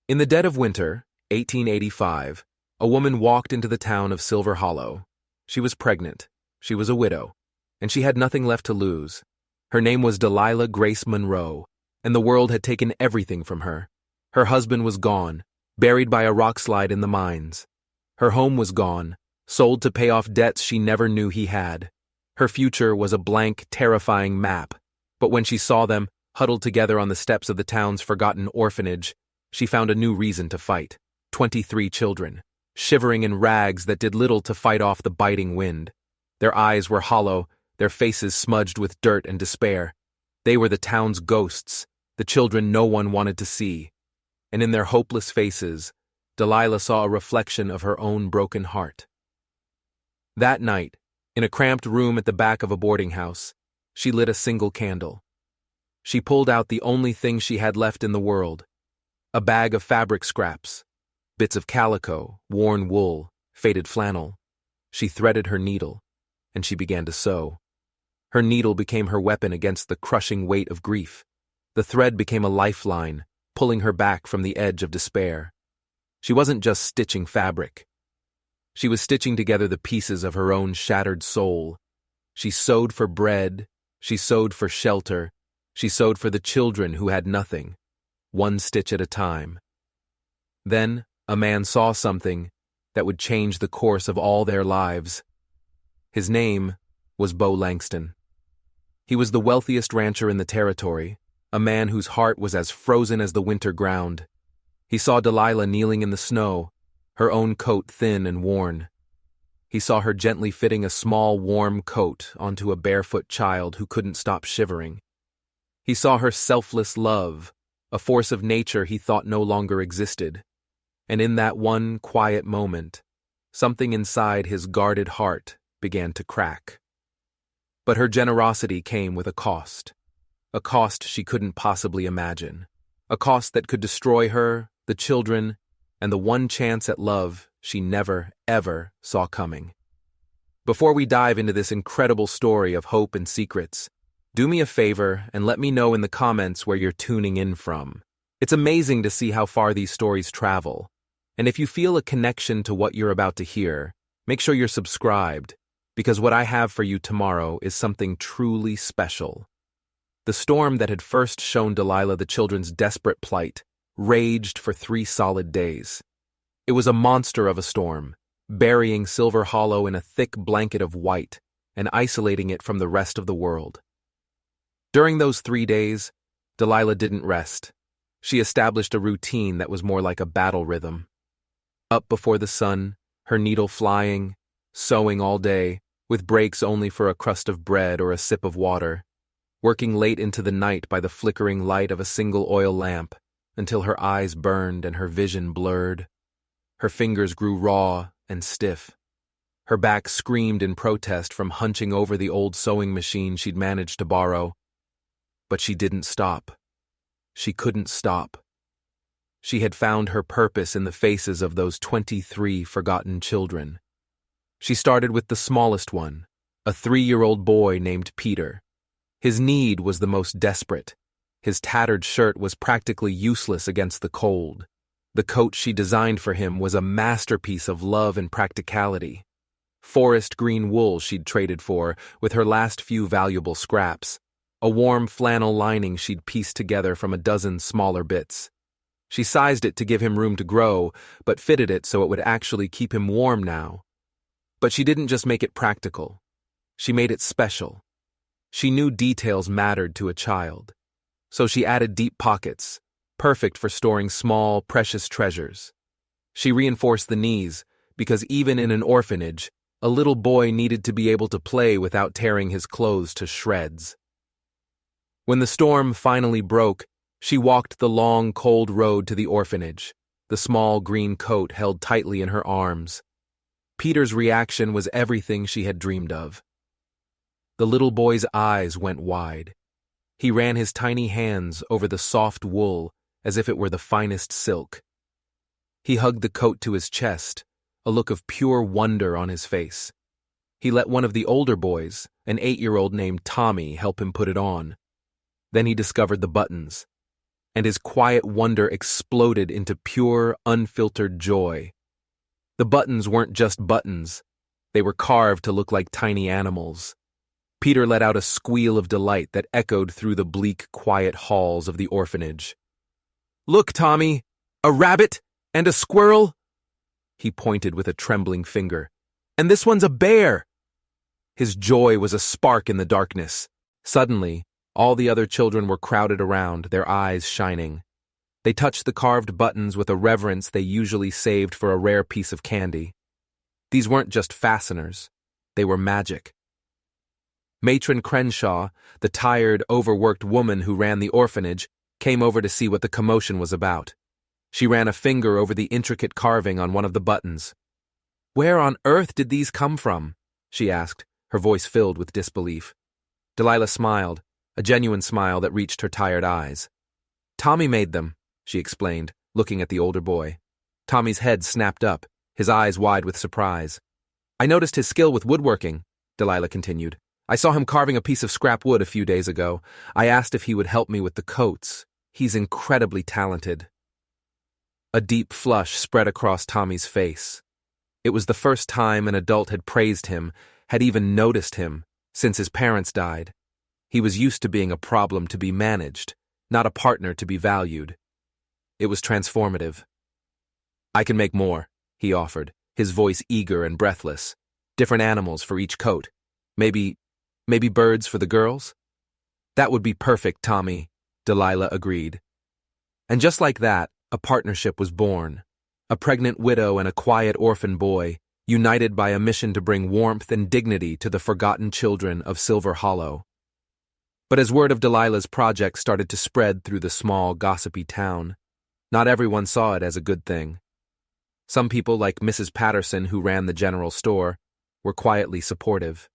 In the dead of winter, 1885, a woman walked into the town of Silver Hollow. She was pregnant, she was a widow, and she had nothing left to lose. Her name was Delilah Grace Monroe, and the world had taken everything from her. Her husband was gone, buried by a rockslide in the mines. Her home was gone, sold to pay off debts she never knew he had. Her future was a blank, terrifying map, but when she saw them, huddled together on the steps of the town's forgotten orphanage, she found a new reason to fight. 23 children, shivering in rags that did little to fight off the biting wind. Their eyes were hollow, their faces smudged with dirt and despair. They were the town's ghosts, the children no one wanted to see. And in their hopeless faces, Delilah saw a reflection of her own broken heart. That night, in a cramped room at the back of a boarding house, she lit a single candle. She pulled out the only thing she had left in the world, a bag of fabric scraps, bits of calico, worn wool, faded flannel. She threaded her needle, and she began to sew. Her needle became her weapon against the crushing weight of grief. The thread became a lifeline, pulling her back from the edge of despair. She wasn't just stitching fabric. She was stitching together the pieces of her own shattered soul. She sewed for bread, she sewed for shelter, she sewed for the children who had nothing, one stitch at a time. Then, a man saw something that would change the course of all their lives. His name was Bo Langston. He was the wealthiest rancher in the territory, a man whose heart was as frozen as the winter ground. He saw Delilah kneeling in the snow, her own coat thin and worn. He saw her gently fitting a small, warm coat onto a barefoot child who couldn't stop shivering. He saw her selfless love, a force of nature he thought no longer existed. And in that one quiet moment, something inside his guarded heart began to crack. But her generosity came with a cost she couldn't possibly imagine, a cost that could destroy her, the children, and the one chance at love she never, ever saw coming. Before we dive into this incredible story of hope and secrets, do me a favor and let me know in the comments where you're tuning in from. It's amazing to see how far these stories travel. And if you feel a connection to what you're about to hear, make sure you're subscribed, because what I have for you tomorrow is something truly special. The storm that had first shown Delilah the children's desperate plight raged for 3 solid days. It was a monster of a storm, burying Silver Hollow in a thick blanket of white and isolating it from the rest of the world. During those 3 days, Delilah didn't rest. She established a routine that was more like a battle rhythm. Up before the sun, her needle flying, sewing all day, with breaks only for a crust of bread or a sip of water, working late into the night by the flickering light of a single oil lamp, until her eyes burned and her vision blurred. Her fingers grew raw and stiff. Her back screamed in protest from hunching over the old sewing machine she'd managed to borrow. But she didn't stop. She couldn't stop. She had found her purpose in the faces of those 23 forgotten children. She started with the smallest one, a 3-year-old boy named Peter. His need was the most desperate. His tattered shirt was practically useless against the cold. The coat she designed for him was a masterpiece of love and practicality. Forest green wool she'd traded for with her last few valuable scraps, a warm flannel lining she'd pieced together from a dozen smaller bits. She sized it to give him room to grow, but fitted it so it would actually keep him warm now. But she didn't just make it practical. She made it special. She knew details mattered to a child. So she added deep pockets, perfect for storing small, precious treasures. She reinforced the knees, because even in an orphanage, a little boy needed to be able to play without tearing his clothes to shreds. When the storm finally broke, she walked the long, cold road to the orphanage, the small green coat held tightly in her arms. Peter's reaction was everything she had dreamed of. The little boy's eyes went wide. He ran his tiny hands over the soft wool as if it were the finest silk. He hugged the coat to his chest, a look of pure wonder on his face. He let one of the older boys, an 8-year-old named Tommy, help him put it on. Then he discovered the buttons. and his quiet wonder exploded into pure, unfiltered joy. The buttons weren't just buttons. They were carved to look like tiny animals. Peter let out a squeal of delight that echoed through the bleak, quiet halls of the orphanage. "Look, Tommy! A rabbit and a squirrel!" He pointed with a trembling finger. "And this one's a bear!" His joy was a spark in the darkness. Suddenly, all the other children were crowded around, their eyes shining. They touched the carved buttons with a reverence they usually saved for a rare piece of candy. These weren't just fasteners. They were magic. Matron Crenshaw, the tired, overworked woman who ran the orphanage, came over to see what the commotion was about. She ran a finger over the intricate carving on one of the buttons. "Where on earth did these come from?" she asked, her voice filled with disbelief. Delilah smiled, a genuine smile that reached her tired eyes. "Tommy made them," she explained, looking at the older boy. Tommy's head snapped up, his eyes wide with surprise. "I noticed his skill with woodworking," Delilah continued. "I saw him carving a piece of scrap wood a few days ago. I asked if he would help me with the coats. He's incredibly talented." A deep flush spread across Tommy's face. It was the first time an adult had praised him, had even noticed him, since his parents died. He was used to being a problem to be managed, not a partner to be valued. It was transformative. "I can make more," he offered, his voice eager and breathless. "Different animals for each coat. Maybe birds for the girls?" "That would be perfect, Tommy," Delilah agreed. And just like that, a partnership was born. A pregnant widow and a quiet orphan boy, united by a mission to bring warmth and dignity to the forgotten children of Silver Hollow. But as word of Delilah's project started to spread through the small, gossipy town, not everyone saw it as a good thing. Some people, like Mrs. Patterson, who ran the general store, were quietly supportive.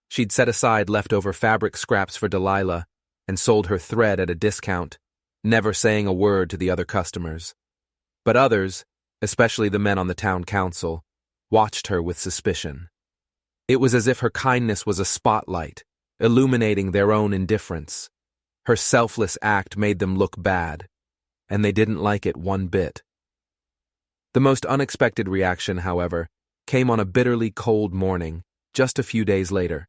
She'd set aside leftover fabric scraps for Delilah and sold her thread at a discount, never saying a word to the other customers. But others, especially the men on the town council, watched her with suspicion. It was as if her kindness was a spotlight, illuminating their own indifference. Her selfless act made them look bad, and they didn't like it one bit. The most unexpected reaction, however, came on a bitterly cold morning, just a few days later.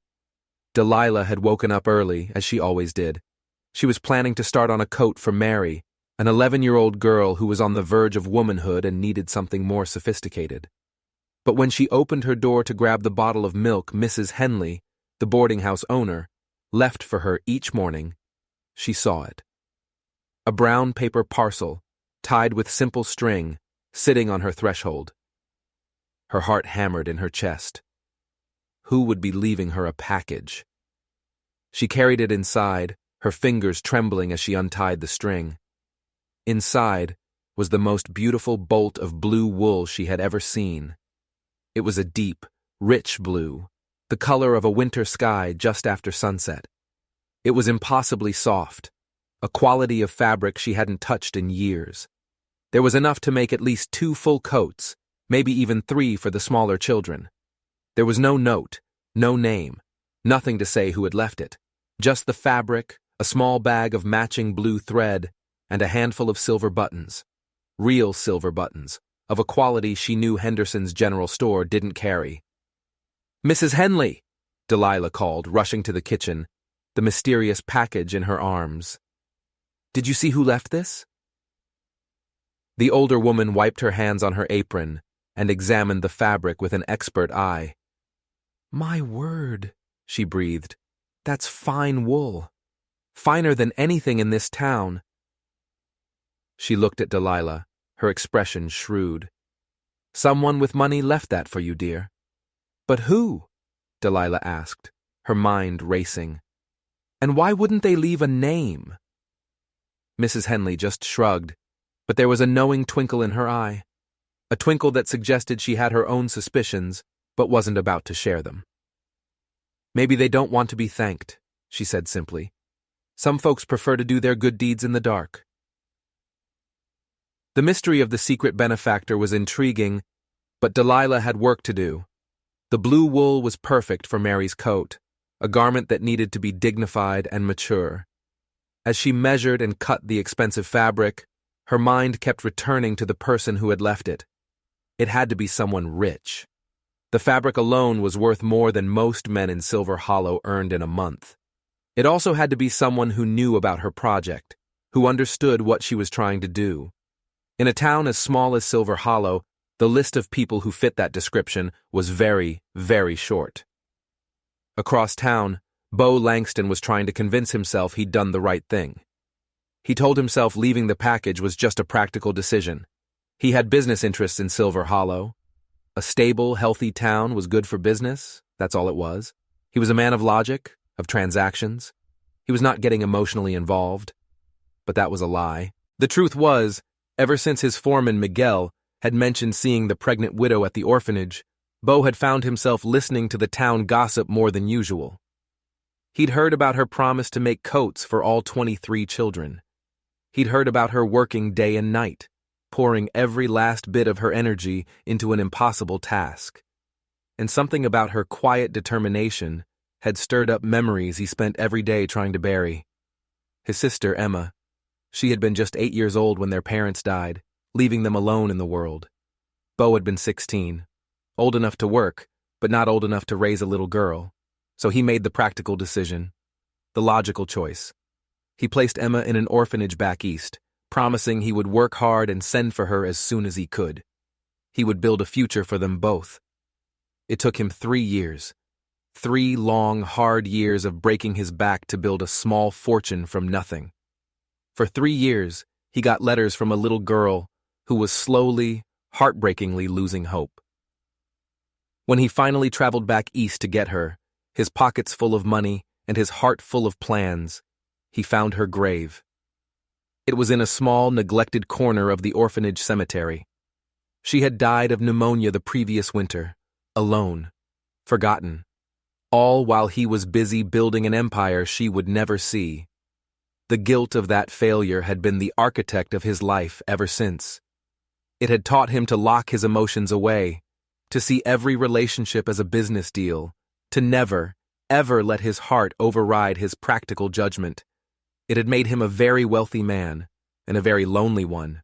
Delilah had woken up early, as she always did. She was planning to start on a coat for Mary, an 11-year-old girl who was on the verge of womanhood and needed something more sophisticated. But when she opened her door to grab the bottle of milk Mrs. Henley, the boarding house owner, left for her each morning, she saw it. A brown paper parcel, tied with simple string, sitting on her threshold. Her heart hammered in her chest. Who would be leaving her a package? She carried it inside, her fingers trembling as she untied the string. Inside was the most beautiful bolt of blue wool she had ever seen. It was a deep, rich blue, the color of a winter sky just after sunset. It was impossibly soft, a quality of fabric she hadn't touched in years. There was enough to make at least 2 full coats, maybe even 3 for the smaller children. There was no note, no name, nothing to say who had left it. Just the fabric, a small bag of matching blue thread, and a handful of silver buttons. Real silver buttons, of a quality she knew Henderson's general store didn't carry. "Mrs. Henley!" Delilah called, rushing to the kitchen, the mysterious package in her arms. "Did you see who left this?" The older woman wiped her hands on her apron and examined the fabric with an expert eye. "My word," she breathed. "That's fine wool. Finer than anything in this town." She looked at Delilah, her expression shrewd. "Someone with money left that for you, dear." "But who?" Delilah asked, her mind racing. "And why wouldn't they leave a name?" Mrs. Henley just shrugged, but there was a knowing twinkle in her eye, a twinkle that suggested she had her own suspicions, but wasn't about to share them. "Maybe they don't want to be thanked," she said simply. "Some folks prefer to do their good deeds in the dark." The mystery of the secret benefactor was intriguing, but Delilah had work to do. The blue wool was perfect for Mary's coat, a garment that needed to be dignified and mature. As she measured and cut the expensive fabric, her mind kept returning to the person who had left it. It had to be someone rich. The fabric alone was worth more than most men in Silver Hollow earned in a month. It also had to be someone who knew about her project, who understood what she was trying to do. In a town as small as Silver Hollow, the list of people who fit that description was very, very short. Across town, Bo Langston was trying to convince himself he'd done the right thing. He told himself leaving the package was just a practical decision. He had business interests in Silver Hollow. A stable, healthy town was good for business, that's all it was. He was a man of logic, of transactions. He was not getting emotionally involved. But that was a lie. The truth was, ever since his foreman, Miguel, had mentioned seeing the pregnant widow at the orphanage, Bo had found himself listening to the town gossip more than usual. He'd heard about her promise to make coats for all 23 children. He'd heard about her working day and night, pouring every last bit of her energy into an impossible task. And something about her quiet determination had stirred up memories he spent every day trying to bury. His sister, Emma. She had been just 8 years old when their parents died, leaving them alone in the world. Bo had been 16, old enough to work, but not old enough to raise a little girl. So he made the practical decision, the logical choice. He placed Emma in an orphanage back east, promising he would work hard and send for her as soon as he could. He would build a future for them both. It took him 3 years. 3 long, hard years of breaking his back to build a small fortune from nothing. For 3 years, he got letters from a little girl who was slowly, heartbreakingly losing hope. When he finally traveled back east to get her, his pockets full of money and his heart full of plans, he found her grave. It was in a small, neglected corner of the orphanage cemetery. She had died of pneumonia the previous winter, alone, forgotten, all while he was busy building an empire she would never see. The guilt of that failure had been the architect of his life ever since. It had taught him to lock his emotions away, to see every relationship as a business deal, to never, ever let his heart override his practical judgment. It had made him a very wealthy man, and a very lonely one.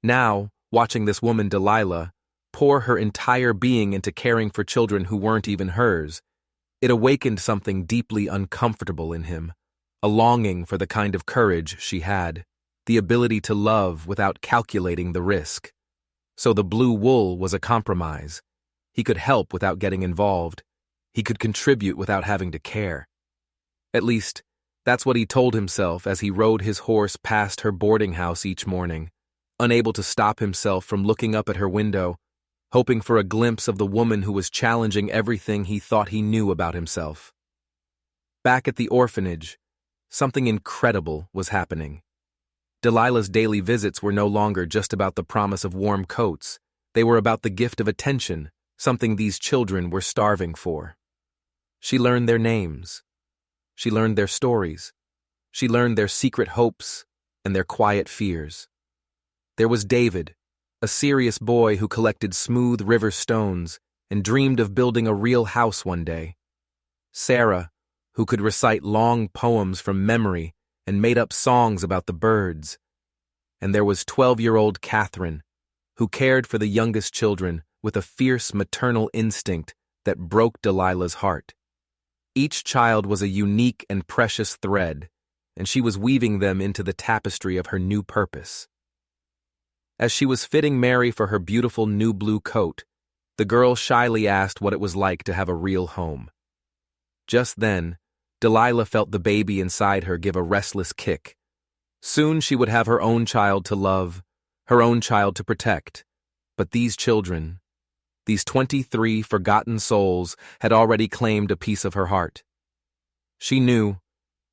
Now, watching this woman, Delilah, pour her entire being into caring for children who weren't even hers, it awakened something deeply uncomfortable in him, a longing for the kind of courage she had, the ability to love without calculating the risk. So the blue wool was a compromise. He could help without getting involved. He could contribute without having to care. At least, that's what he told himself as he rode his horse past her boarding house each morning, unable to stop himself from looking up at her window, hoping for a glimpse of the woman who was challenging everything he thought he knew about himself. Back at the orphanage, something incredible was happening. Delilah's daily visits were no longer just about the promise of warm coats. They were about the gift of attention, something these children were starving for. She learned their names. She learned their stories. She learned their secret hopes and their quiet fears. There was David, a serious boy who collected smooth river stones and dreamed of building a real house one day. Sarah, who could recite long poems from memory and made up songs about the birds. And there was 12-year-old Catherine, who cared for the youngest children with a fierce maternal instinct that broke Delilah's heart. Each child was a unique and precious thread, and she was weaving them into the tapestry of her new purpose. As she was fitting Mary for her beautiful new blue coat, the girl shyly asked what it was like to have a real home. Just then, Delilah felt the baby inside her give a restless kick. Soon she would have her own child to love, her own child to protect. But these children, these 23 forgotten souls, had already claimed a piece of her heart. She knew,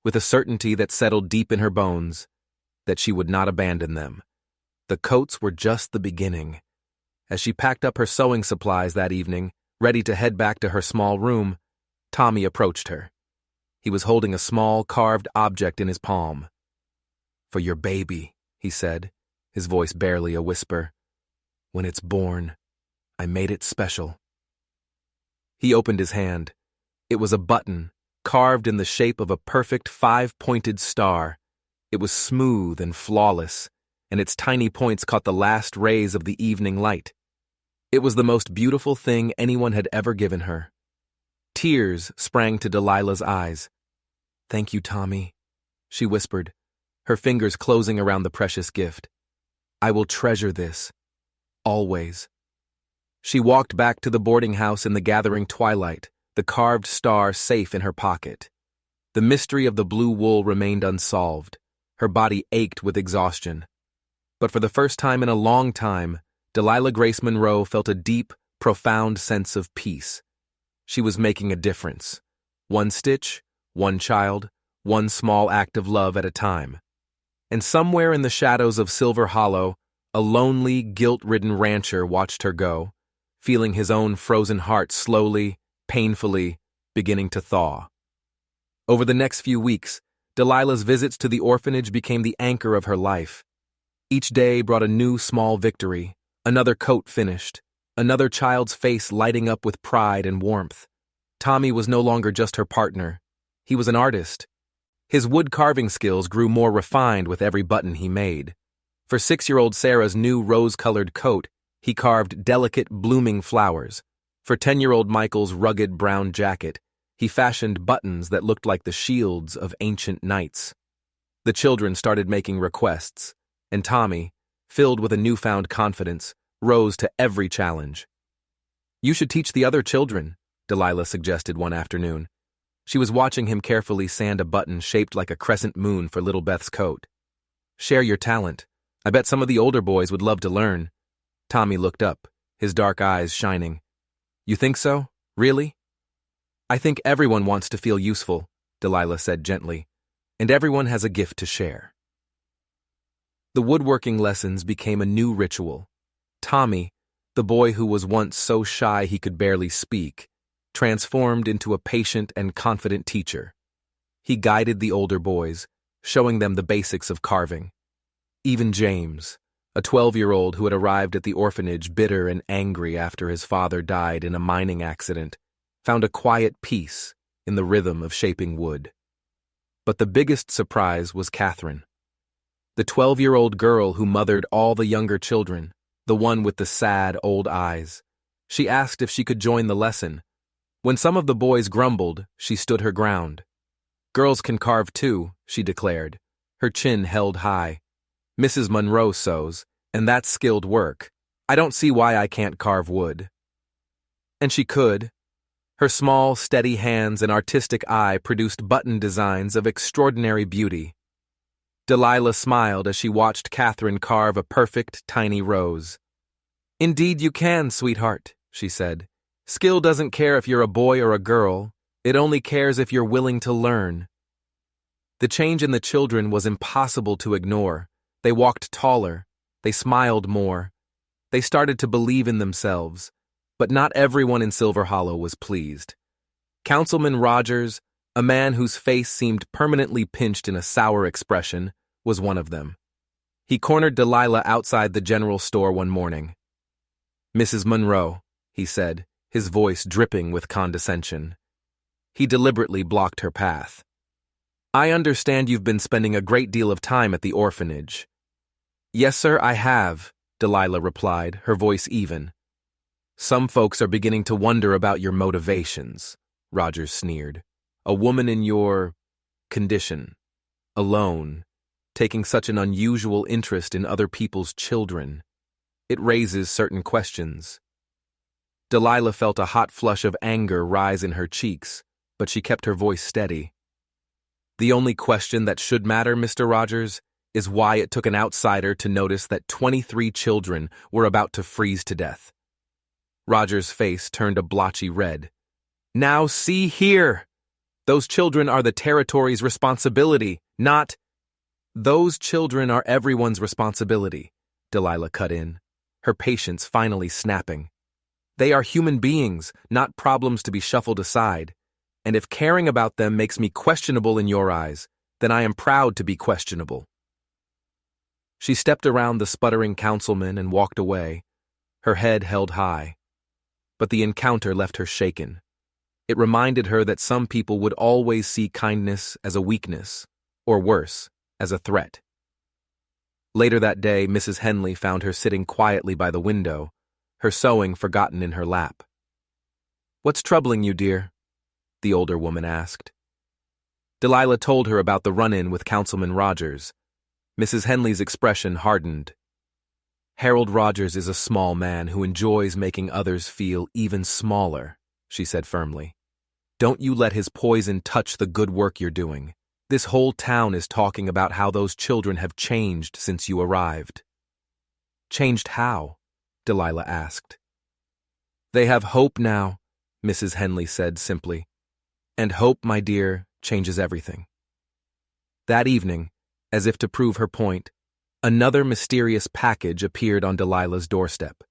with a certainty that settled deep in her bones, that she would not abandon them. The coats were just the beginning. As she packed up her sewing supplies that evening, ready to head back to her small room, Tommy approached her. He was holding a small carved object in his palm. "For your baby," he said, his voice barely a whisper. "When it's born, I made it special." He opened his hand. It was a button, carved in the shape of a perfect 5-pointed star, It was smooth and flawless, and its tiny points caught the last rays of the evening light. It was the most beautiful thing anyone had ever given her. Tears sprang to Delilah's eyes. "Thank you, Tommy," she whispered, her fingers closing around the precious gift. "I will treasure this, always." She walked back to the boarding house in the gathering twilight, the carved star safe in her pocket. The mystery of the blue wool remained unsolved. Her body ached with exhaustion. But for the first time in a long time, Delilah Grace Monroe felt a deep, profound sense of peace. She was making a difference. One stitch, one child, one small act of love at a time. And somewhere in the shadows of Silver Hollow, a lonely, guilt-ridden rancher watched her go, feeling his own frozen heart slowly, painfully, beginning to thaw. Over the next few weeks, Delilah's visits to the orphanage became the anchor of her life. Each day brought a new small victory, another coat finished, another child's face lighting up with pride and warmth. Tommy was no longer just her partner. He was an artist. His wood-carving skills grew more refined with every button he made. For 6-year-old Sarah's new rose-colored coat, he carved delicate, blooming flowers. For 10-year-old Michael's rugged brown jacket, he fashioned buttons that looked like the shields of ancient knights. The children started making requests, and Tommy, filled with a newfound confidence, rose to every challenge. "You should teach the other children," Delilah suggested one afternoon. She was watching him carefully sand a button shaped like a crescent moon for little Beth's coat. "Share your talent. I bet some of the older boys would love to learn." Tommy looked up, his dark eyes shining. "You think so? Really?" "I think everyone wants to feel useful," Delilah said gently, "and everyone has a gift to share." The woodworking lessons became a new ritual. Tommy, the boy who was once so shy he could barely speak, transformed into a patient and confident teacher. He guided the older boys, showing them the basics of carving. Even James, a 12-year-old who had arrived at the orphanage bitter and angry after his father died in a mining accident, found a quiet peace in the rhythm of shaping wood. But the biggest surprise was Catherine. The 12-year-old girl who mothered all the younger children, the one with the sad old eyes. She asked if she could join the lesson. When some of the boys grumbled, she stood her ground. "Girls can carve too," she declared, her chin held high. "Mrs. Monroe sews, and that's skilled work. I don't see why I can't carve wood." And she could. Her small, steady hands and artistic eye produced button designs of extraordinary beauty. Delilah smiled as she watched Catherine carve a perfect, tiny rose. "Indeed you can, sweetheart," she said. "Skill doesn't care if you're a boy or a girl. It only cares if you're willing to learn." The change in the children was impossible to ignore. They walked taller. They smiled more. They started to believe in themselves. But not everyone in Silver Hollow was pleased. Councilman Rogers, a man whose face seemed permanently pinched in a sour expression, was one of them. He cornered Delilah outside the general store one morning. "Mrs. Monroe," he said, his voice dripping with condescension. He deliberately blocked her path. "I understand you've been spending a great deal of time at the orphanage." "Yes, sir, I have," Delilah replied, her voice even. "Some folks are beginning to wonder about your motivations," Rogers sneered. "A woman in your condition, alone, taking such an unusual interest in other people's children. It raises certain questions." Delilah felt a hot flush of anger rise in her cheeks, but she kept her voice steady. "The only question that should matter, Mr. Rogers, is why it took an outsider to notice that 23 children were about to freeze to death." Rogers' face turned a blotchy red. "Now see here! Those children are the territory's responsibility, not—" "Those children are everyone's responsibility," Delilah cut in, her patience finally snapping. "They are human beings, not problems to be shuffled aside. And if caring about them makes me questionable in your eyes, then I am proud to be questionable." She stepped around the sputtering councilman and walked away, her head held high. But the encounter left her shaken. It reminded her that some people would always see kindness as a weakness, or worse, as a threat. Later that day, Mrs. Henley found her sitting quietly by the window, her sewing forgotten in her lap. "What's troubling you, dear?" the older woman asked. Delilah told her about the run-in with Councilman Rogers. Mrs. Henley's expression hardened. "Harold Rogers is a small man who enjoys making others feel even smaller," she said firmly. "Don't you let his poison touch the good work you're doing. This whole town is talking about how those children have changed since you arrived." "Changed how?" Delilah asked. "They have hope now," Mrs. Henley said simply. "And hope, my dear, changes everything." That evening, as if to prove her point, another mysterious package appeared on Delilah's doorstep.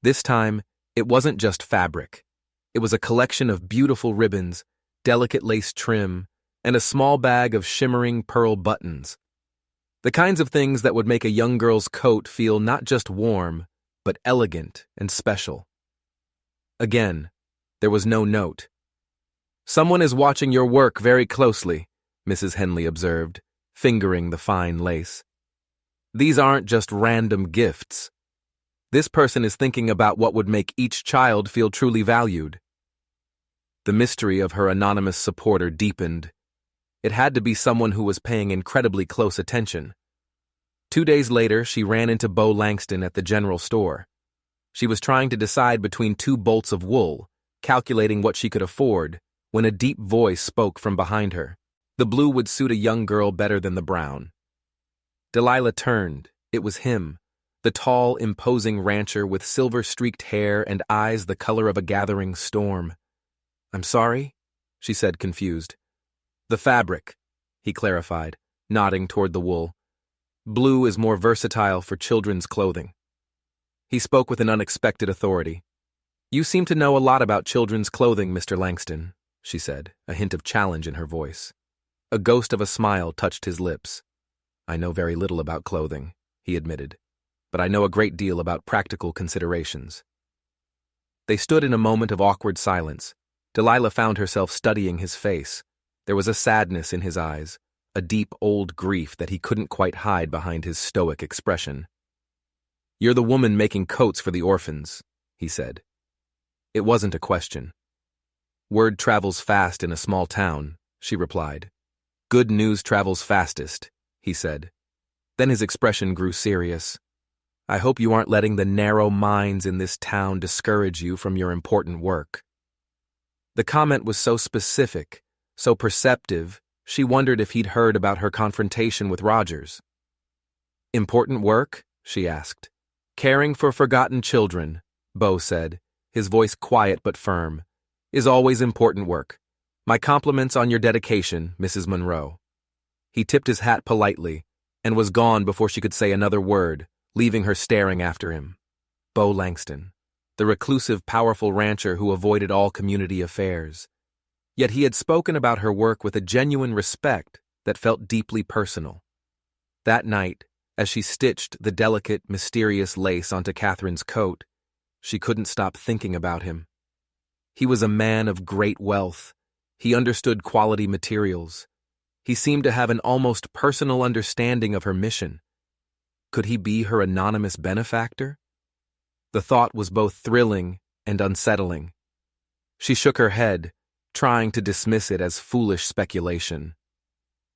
This time, it wasn't just fabric. It was a collection of beautiful ribbons, delicate lace trim, and a small bag of shimmering pearl buttons. The kinds of things that would make a young girl's coat feel not just warm, but elegant and special. Again, there was no note. "Someone is watching your work very closely," Mrs. Henley observed, fingering the fine lace. "These aren't just random gifts. This person is thinking about what would make each child feel truly valued." The mystery of her anonymous supporter deepened. It had to be someone who was paying incredibly close attention. 2 days later, she ran into Bo Langston at the general store. She was trying to decide between 2 bolts of wool, calculating what she could afford, when a deep voice spoke from behind her. The blue would suit a young girl better than the brown. Delilah turned. It was him, the tall, imposing rancher with silver-streaked hair and eyes the color of a gathering storm. "I'm sorry?" she said, confused. "The fabric," he clarified, nodding toward the wool. "Blue is more versatile for children's clothing." He spoke with an unexpected authority. "You seem to know a lot about children's clothing, Mr. Langston," she said, a hint of challenge in her voice. A ghost of a smile touched his lips. "I know very little about clothing," he admitted, "but I know a great deal about practical considerations." They stood in a moment of awkward silence. Delilah found herself studying his face. There was a sadness in his eyes, a deep old grief that he couldn't quite hide behind his stoic expression. "You're the woman making coats for the orphans," he said. It wasn't a question. "Word travels fast in a small town," she replied. "Good news travels fastest," he said. Then his expression grew serious. "I hope you aren't letting the narrow minds in this town discourage you from your important work." The comment was so specific, so perceptive, she wondered if he'd heard about her confrontation with Rogers. "Important work?" she asked. "Caring for forgotten children," Bo said, his voice quiet but firm, "is always important work. My compliments on your dedication, Mrs. Monroe." He tipped his hat politely and was gone before she could say another word, leaving her staring after him. Bo Langston, the reclusive, powerful rancher who avoided all community affairs. Yet he had spoken about her work with a genuine respect that felt deeply personal. That night, as she stitched the delicate, mysterious lace onto Catherine's coat, she couldn't stop thinking about him. He was a man of great wealth. He understood quality materials. He seemed to have an almost personal understanding of her mission. Could he be her anonymous benefactor? The thought was both thrilling and unsettling. She shook her head, trying to dismiss it as foolish speculation.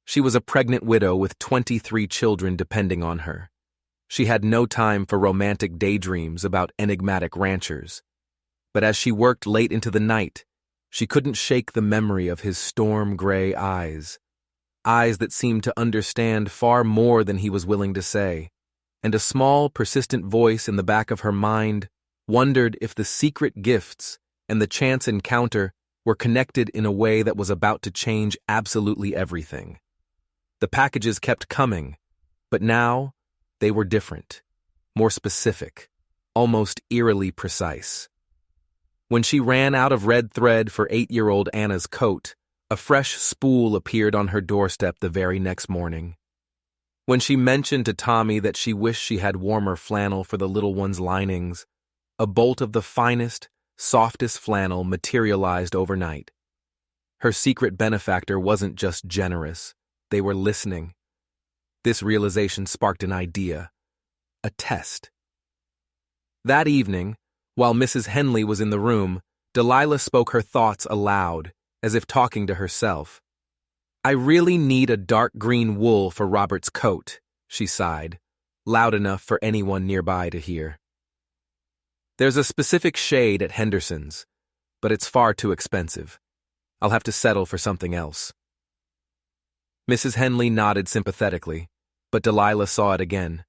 She was a pregnant widow with 23 children depending on her. She had no time for romantic daydreams about enigmatic ranchers. But as she worked late into the night, she couldn't shake the memory of his storm-gray eyes that seemed to understand far more than he was willing to say, and a small, persistent voice in the back of her mind wondered if the secret gifts and the chance encounter were connected in a way that was about to change absolutely everything. The packages kept coming, but now they were different, more specific, almost eerily precise. When she ran out of red thread for 8-year-old Anna's coat, a fresh spool appeared on her doorstep the very next morning. When she mentioned to Tommy that she wished she had warmer flannel for the little one's linings, a bolt of the finest, softest flannel materialized overnight. Her secret benefactor wasn't just generous, they were listening. This realization sparked an idea. A test. That evening, while Mrs. Henley was in the room, Delilah spoke her thoughts aloud, as if talking to herself. "I really need a dark green wool for Robert's coat," she sighed, loud enough for anyone nearby to hear. "There's a specific shade at Henderson's, but it's far too expensive. I'll have to settle for something else." Mrs. Henley nodded sympathetically, but Delilah saw it again.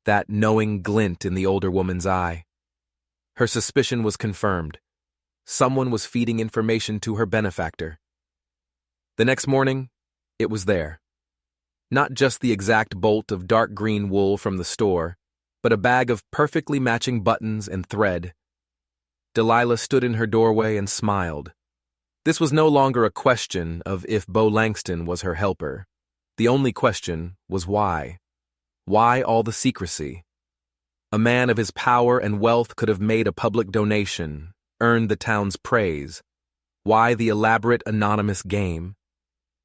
That knowing glint in the older woman's eye. Her suspicion was confirmed. Someone was feeding information to her benefactor. The next morning, it was there. Not just the exact bolt of dark green wool from the store, but a bag of perfectly matching buttons and thread. Delilah stood in her doorway and smiled. This was no longer a question of if Bo Langston was her helper. The only question was why. Why all the secrecy? A man of his power and wealth could have made a public donation, earned the town's praise. Why the elaborate anonymous game?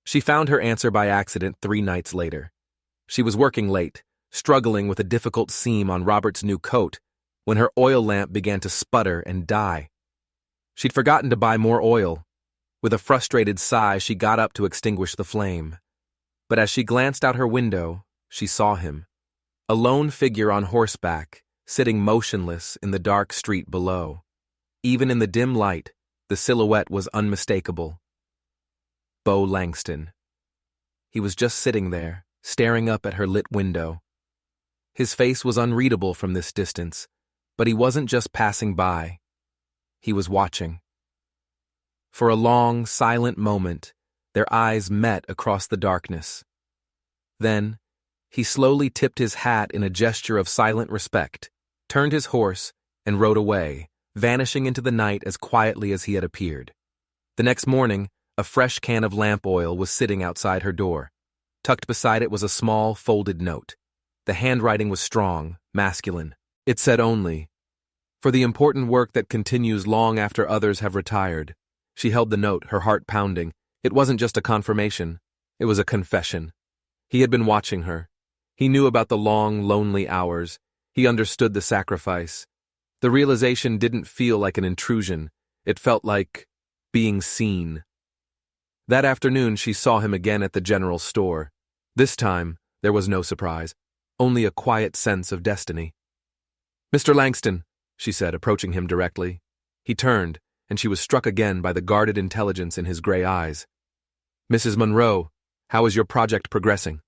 She found her answer by accident 3 nights later. She was working late, struggling with a difficult seam on Robert's new coat, when her oil lamp began to sputter and die. She'd forgotten to buy more oil. With a frustrated sigh, she got up to extinguish the flame. But as she glanced out her window, she saw him. A lone figure on horseback, sitting motionless in the dark street below. Even in the dim light, the silhouette was unmistakable. Bo Langston. He was just sitting there, staring up at her lit window. His face was unreadable from this distance, but he wasn't just passing by. He was watching. For a long, silent moment, their eyes met across the darkness. Then, he slowly tipped his hat in a gesture of silent respect, turned his horse, and rode away, vanishing into the night as quietly as he had appeared. The next morning, a fresh can of lamp oil was sitting outside her door. Tucked beside it was a small, folded note. The handwriting was strong, masculine. It said only, "For the important work that continues long after others have retired." She held the note, her heart pounding. It wasn't just a confirmation. It was a confession. He had been watching her. He knew about the long, lonely hours. He understood the sacrifice. The realization didn't feel like an intrusion. It felt like being seen. That afternoon, she saw him again at the general store. This time, there was no surprise, only a quiet sense of destiny. "Mr. Langston," she said, approaching him directly. He turned, and she was struck again by the guarded intelligence in his gray eyes. "Mrs. Monroe, how is your project progressing?"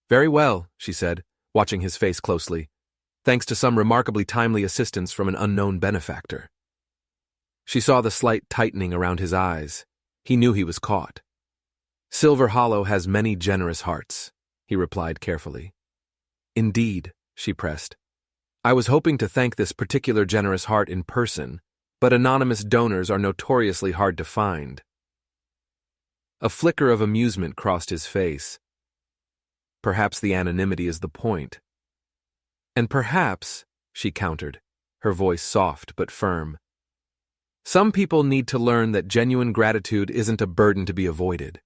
"Very well," she said, watching his face closely, "thanks to some remarkably timely assistance from an unknown benefactor." She saw the slight tightening around his eyes. He knew he was caught. "Silver Hollow has many generous hearts," he replied carefully. "Indeed," she pressed. "I was hoping to thank this particular generous heart in person, but anonymous donors are notoriously hard to find." A flicker of amusement crossed his face. Perhaps the anonymity is the point. "And perhaps," she countered, her voice soft but firm, "some people need to learn that genuine gratitude isn't a burden to be avoided."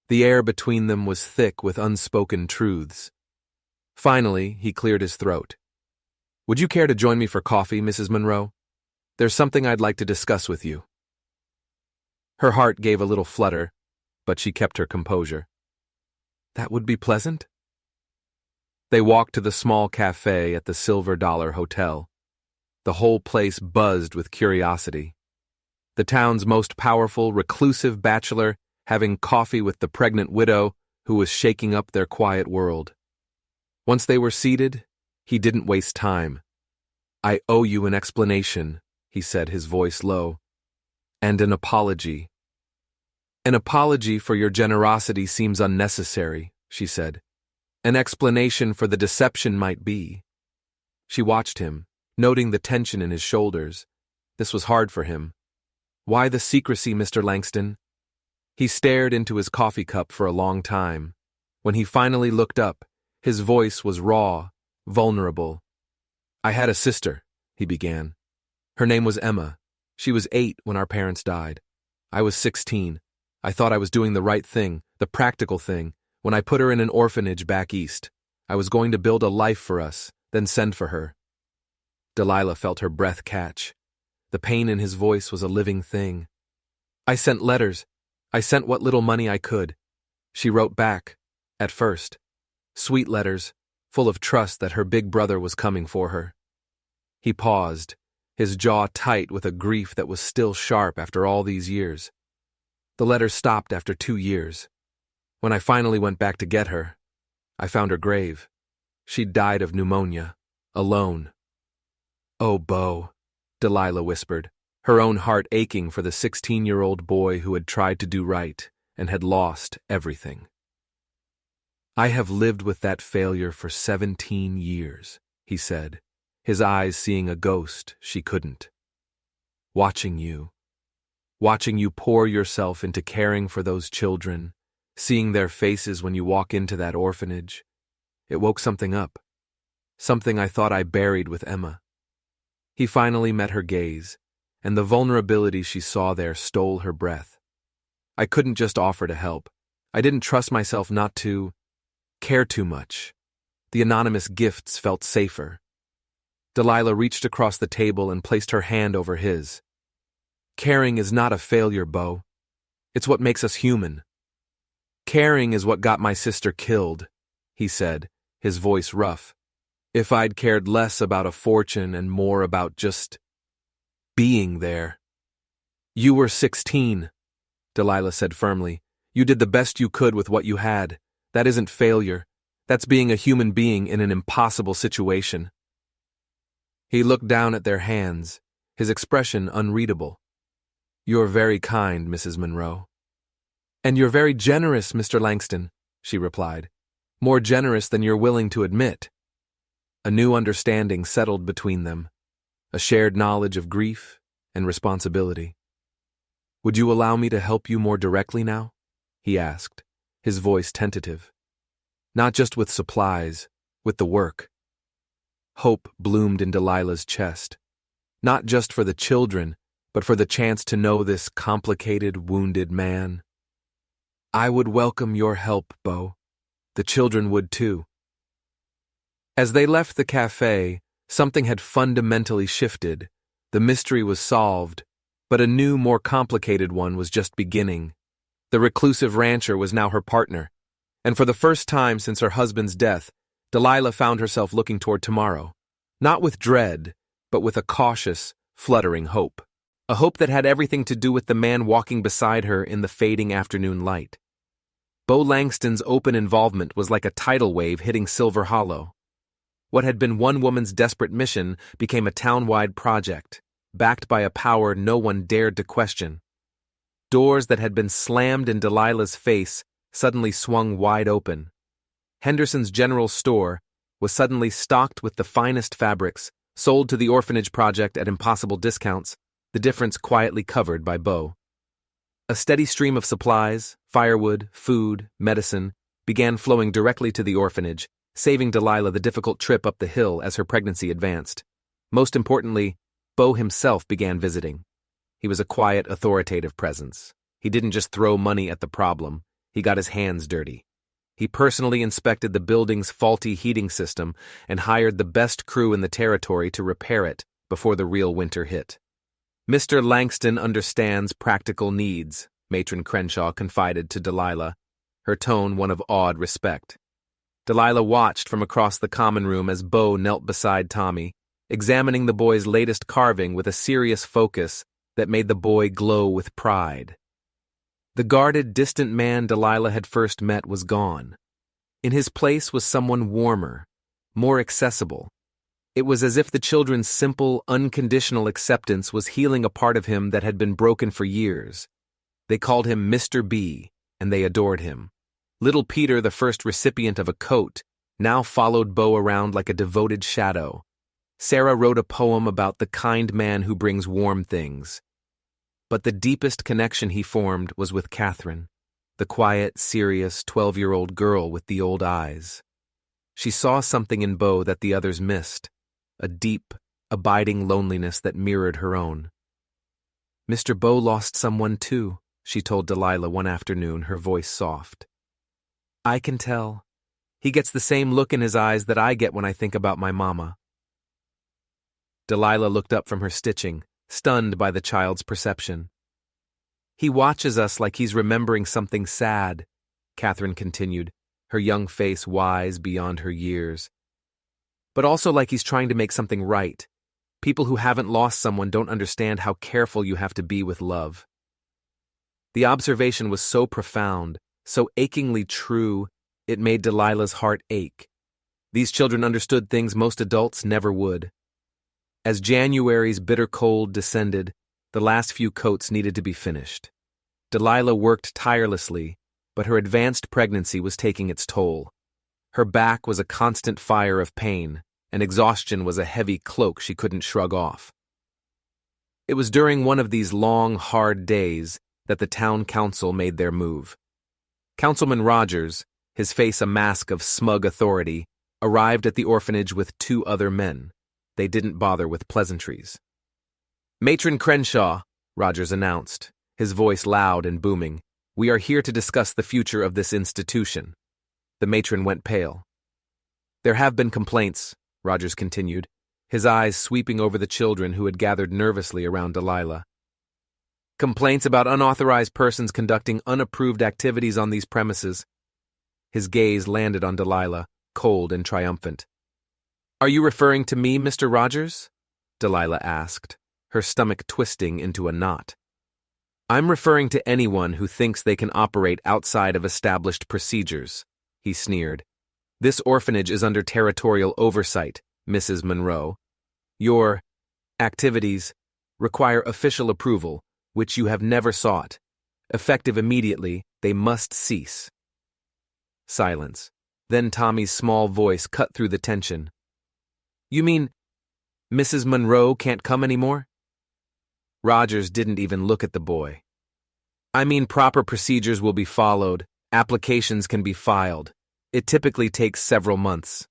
The air between them was thick with unspoken truths. Finally, he cleared his throat. "Would you care to join me for coffee, Mrs. Monroe? There's something I'd like to discuss with you." Her heart gave a little flutter, but she kept her composure. "That would be pleasant." They walked to the small cafe at the Silver Dollar Hotel. The whole place buzzed with curiosity. The town's most powerful, reclusive bachelor having coffee with the pregnant widow who was shaking up their quiet world. Once they were seated, he didn't waste time. "I owe you an explanation," he said, his voice low. "And an apology." "An apology for your generosity seems unnecessary," she said. "An explanation for the deception might be." She watched him, noting the tension in his shoulders. This was hard for him. "Why the secrecy, Mr. Langston?" He stared into his coffee cup for a long time. When he finally looked up, his voice was raw, vulnerable. "I had a sister," he began. "Her name was Emma. She was 8 when our parents died. I was 16. I thought I was doing the right thing, the practical thing, When I put her in an orphanage back east, I was going to build a life for us, then send for her." Delilah felt her breath catch. The pain in his voice was a living thing. "I sent letters. I sent what little money I could." She wrote back, at first. Sweet letters, full of trust that her big brother was coming for her. He paused, his jaw tight with a grief that was still sharp after all these years. The letters stopped after 2 years. When I finally went back to get her, I found her grave. She'd died of pneumonia, alone. "Oh, Bo," Delilah whispered, her own heart aching for the 16-year-old boy who had tried to do right and had lost everything. "I have lived with that failure for 17 years, he said, his eyes seeing a ghost she couldn't. Watching you pour yourself into caring for those children, seeing their faces when you walk into that orphanage. It woke something up, something I thought I buried with Emma." He finally met her gaze, and the vulnerability she saw there stole her breath. I couldn't just offer to help. I didn't trust myself not to care too much. The anonymous gifts felt safer. Delilah reached across the table and placed her hand over his. "Caring is not a failure, Bo. It's what makes us human. Caring is what got my sister killed," he said, his voice rough. "If I'd cared less about a fortune and more about just being there." "You were 16, Delilah said firmly. "You did the best you could with what you had. That isn't failure. That's being a human being in an impossible situation." He looked down at their hands, his expression unreadable. "You're very kind, Mrs. Monroe." "And you're very generous, Mr. Langston," she replied. "More generous than you're willing to admit." A new understanding settled between them, a shared knowledge of grief and responsibility. "Would you allow me to help you more directly now?" he asked, his voice tentative. "Not just with supplies, with the work." Hope bloomed in Delilah's chest. Not just for the children, but for the chance to know this complicated, wounded man. "I would welcome your help, Bo. The children would too." As they left the cafe, something had fundamentally shifted. The mystery was solved, but a new, more complicated one was just beginning. The reclusive rancher was now her partner, and for the first time since her husband's death, Delilah found herself looking toward tomorrow, not with dread, but with a cautious, fluttering hope. A hope that had everything to do with the man walking beside her in the fading afternoon light. Bo Langston's open involvement was like a tidal wave hitting Silver Hollow. What had been one woman's desperate mission became a town-wide project, backed by a power no one dared to question. Doors that had been slammed in Delilah's face suddenly swung wide open. Henderson's General Store was suddenly stocked with the finest fabrics, sold to the orphanage project at impossible discounts, the difference quietly covered by Bo. A steady stream of supplies, firewood, food, medicine, began flowing directly to the orphanage, saving Delilah the difficult trip up the hill as her pregnancy advanced. Most importantly, Bo himself began visiting. He was a quiet, authoritative presence. He didn't just throw money at the problem, he got his hands dirty. He personally inspected the building's faulty heating system and hired the best crew in the territory to repair it before the real winter hit. "Mr. Langston understands practical needs," Matron Crenshaw confided to Delilah, her tone one of awed respect. Delilah watched from across the common room as Bo knelt beside Tommy, examining the boy's latest carving with a serious focus that made the boy glow with pride. The guarded, distant man Delilah had first met was gone. In his place was someone warmer, more accessible. It was as if the children's simple, unconditional acceptance was healing a part of him that had been broken for years. They called him Mr. B, and they adored him. Little Peter, the first recipient of a coat, now followed Bo around like a devoted shadow. Sarah wrote a poem about the kind man who brings warm things. But the deepest connection he formed was with Catherine, the quiet, serious 12-year-old girl with the old eyes. She saw something in Bo that the others missed, a deep, abiding loneliness that mirrored her own. "Mr. Bo lost someone too," she told Delilah one afternoon, her voice soft. I can tell. He gets the same look in his eyes that I get when I think about my mama. Delilah looked up from her stitching, stunned by the child's perception. He watches us like he's remembering something sad, Catherine continued, her young face wise beyond her years. But also like he's trying to make something right. People who haven't lost someone don't understand how careful you have to be with love. The observation was so profound, so achingly true, it made Delilah's heart ache. These children understood things most adults never would. As January's bitter cold descended, the last few coats needed to be finished. Delilah worked tirelessly, but her advanced pregnancy was taking its toll. Her back was a constant fire of pain, and exhaustion was a heavy cloak she couldn't shrug off. It was during one of these long, hard days that the town council made their move. Councilman Rogers, his face a mask of smug authority, arrived at the orphanage with 2 other men. They didn't bother with pleasantries. "Matron Crenshaw," Rogers announced, his voice loud and booming, "we are here to discuss the future of this institution." The matron went pale. "There have been complaints," Rogers continued, his eyes sweeping over the children who had gathered nervously around Delilah. "Complaints about unauthorized persons conducting unapproved activities on these premises." His gaze landed on Delilah, cold and triumphant. "Are you referring to me, Mr. Rogers?" Delilah asked, her stomach twisting into a knot. "I'm referring to anyone who thinks they can operate outside of established procedures," he sneered. "This orphanage is under territorial oversight, Mrs. Monroe. Your activities require official approval, which you have never sought. Effective immediately, they must cease." Silence. Then Tommy's small voice cut through the tension. "You mean Mrs. Monroe can't come anymore?" Rogers didn't even look at the boy. "I mean proper procedures will be followed, applications can be filed. It typically takes several months."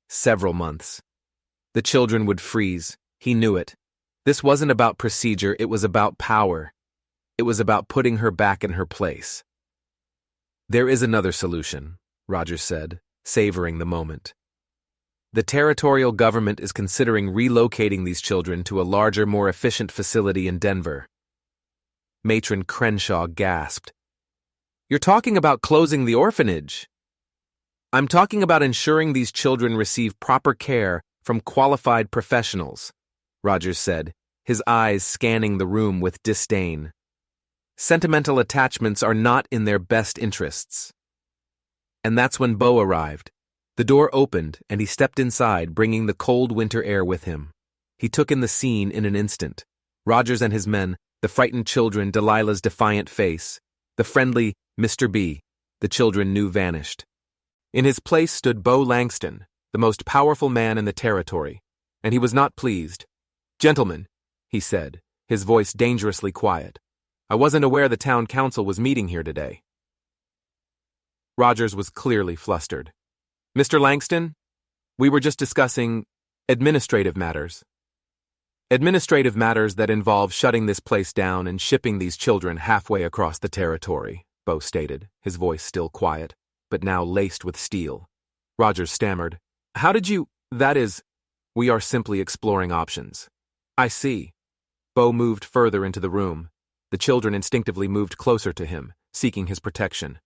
Several months. The children would freeze. He knew it. This wasn't about procedure, it was about power. It was about putting her back in her place. "There is another solution," Rogers said, savoring the moment. "The territorial government is considering relocating these children to a larger, more efficient facility in Denver." Matron Crenshaw gasped. "You're talking about closing the orphanage." "I'm talking about ensuring these children receive proper care from qualified professionals," Rogers said, his eyes scanning the room with disdain. "Sentimental attachments are not in their best interests." And that's when Bo arrived. The door opened, and he stepped inside, bringing the cold winter air with him. He took in the scene in an instant. Rogers and his men, the frightened children, Delilah's defiant face, the friendly Mr. B, the children knew vanished. In his place stood Bo Langston, the most powerful man in the territory, and he was not pleased. "Gentlemen," he said, his voice dangerously quiet, "I wasn't aware the town council was meeting here today." Rogers was clearly flustered. "Mr. Langston, we were just discussing administrative matters. Administrative matters that involve shutting this place down and shipping these children halfway across the territory," Bo stated, his voice still quiet, but now laced with steel. Rogers stammered, "How did you— That is, we are simply exploring options." "I see." Bo moved further into the room. The children instinctively moved closer to him, seeking his protection.